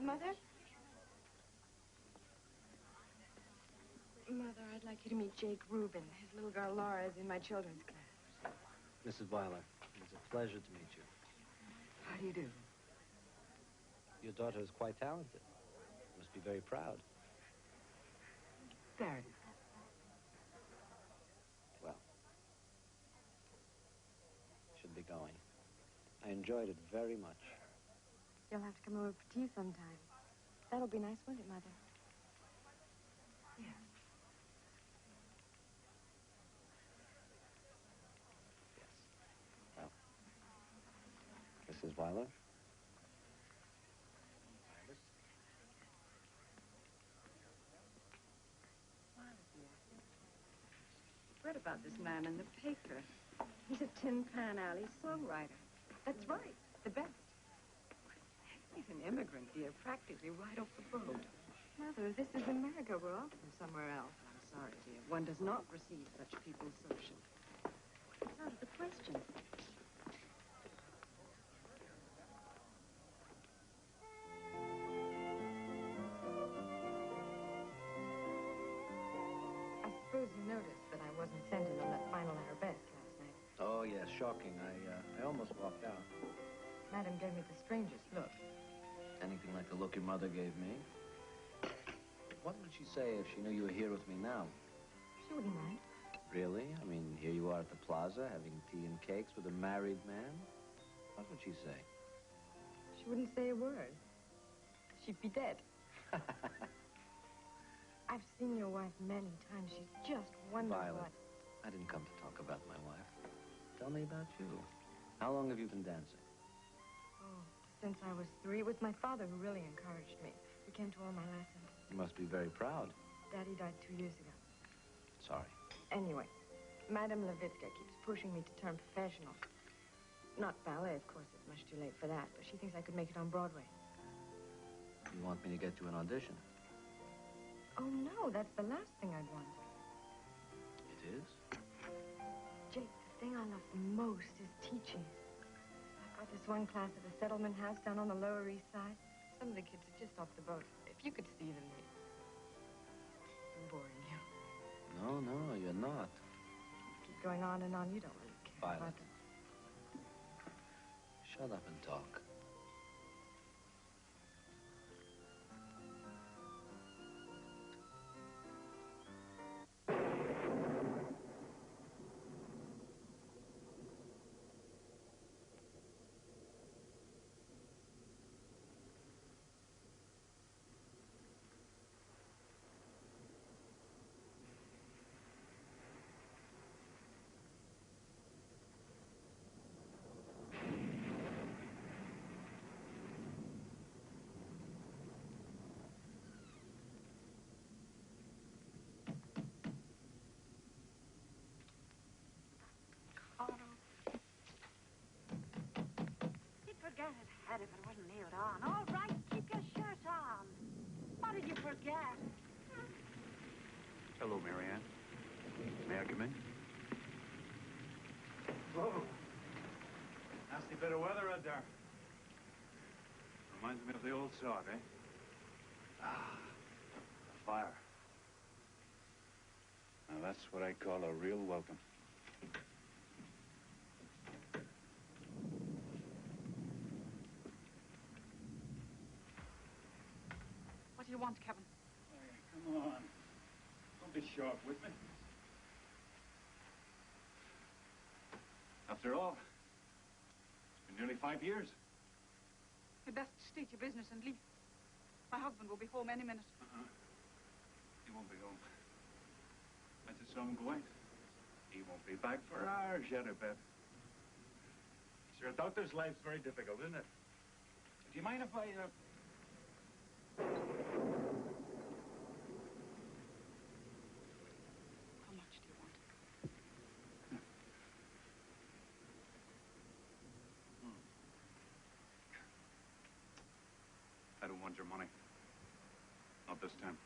Mother? Mother, I'd like you to meet Jake Rubin. His little girl Laura is in my children's class. Mrs. Weiler, it's a pleasure to meet you. How do you do? Your daughter is quite talented. You must be very proud. Very. Well, should be going. I enjoyed it very much. You'll have to come over for tea sometime. That'll be nice, won't it, Mother? Yeah. Well, Mrs. Weiler? Read about this man in the paper. He's a Tin Pan Alley songwriter. That's right, the best. He's an immigrant, dear, practically right off the boat. Mother, this is America. We're all from somewhere else. I'm sorry, dear. One does not receive such people socially. It's out of the question. I suppose you noticed that I wasn't sent in on that final arabesque last night. Oh, yes, shocking. I almost walked out. Madam gave me the strangest look. Anything like the look your mother gave me. What would she say if she knew you were here with me now? She wouldn't mind. Really? I mean, here you are at the plaza having tea and cakes with a married man. What would she say? She wouldn't say a word. She'd be dead. I've seen your wife many times. She's just wonderful. Violet, I didn't come to talk about my wife. Tell me about you. How long have you been dancing? Oh, since I was 3. It was my father who really encouraged me. He came to all my lessons. You must be very proud. Daddy died 2 years ago. Sorry. Anyway, Madame Levitka keeps pushing me to turn professional. Not ballet, of course. It's much too late for that. But she thinks I could make it on Broadway. You want me to get you an audition? Oh, no. That's the last thing I'd want. It is? Jake, the thing I love the most is teaching. I've got this one class at a settlement house down on the Lower East Side. Some of the kids are just off the boat. If you could see them, I'm boring you. No, you're not. Keep going on and on. You don't really care Violet. about them. Shut up and talk. He'd forget his head if it wasn't nailed on. All right, keep your shirt on. What did you forget? Hello, Marianne. May I come in? Whoa. Nasty bit of weather out there. Reminds me of the old sod, eh? Ah, a fire. Now, that's what I call a real welcome. What do you want, Kevin? Come on. Don't be sharp with me. After all, it's been nearly 5 years. You'd best state your business and leave. My husband will be home any minute. He won't be home. I just saw him go out. He won't be back for hours yet, I bet. Sir, a doctor's life's very difficult, isn't it? Do you mind if I, How much do you want? I don't want your money. Not this time.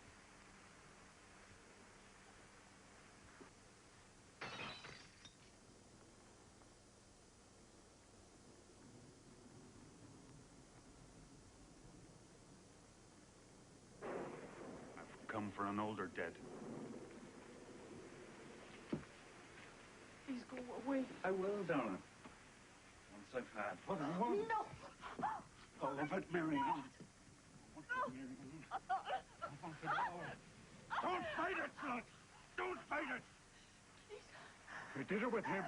I've come for an older dead. Please go away. I will, darling. Once I've had what I want. No! I'll live it, Marianne. Don't fight it, son! Don't fight it! We did it with him.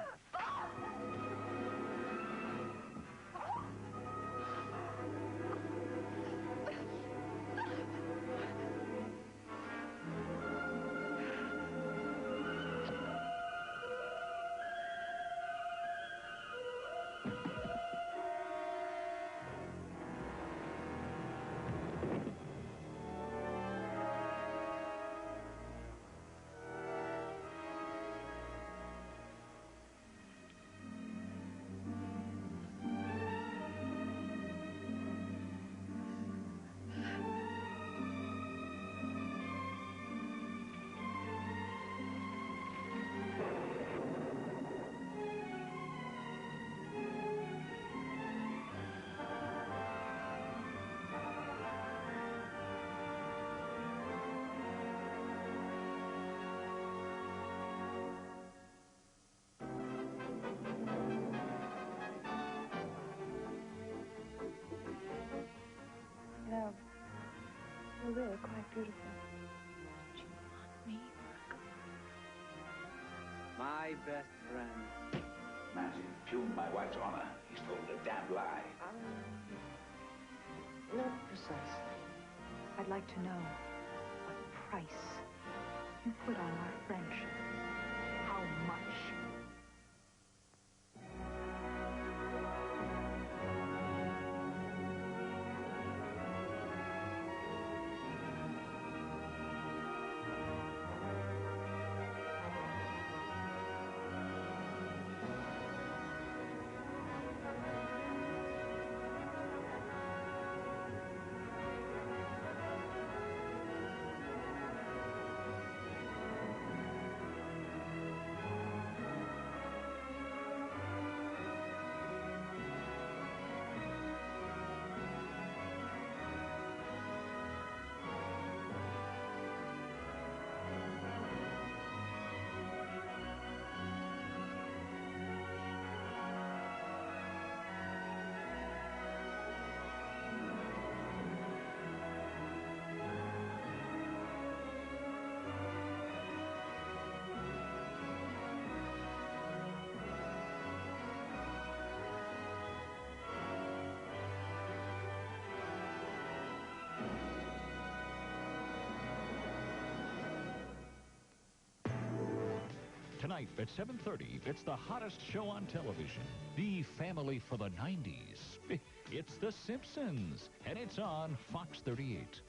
You're really quite beautiful. Me? My best friend. Nancy, impugned my wife's honor. He's told a damn lie. Not precisely. I'd like to know what price you put on our friendship. How much? Tonight at 7:30, it's the hottest show on television, the family for the 90s. It's The Simpsons, and it's on Fox 38.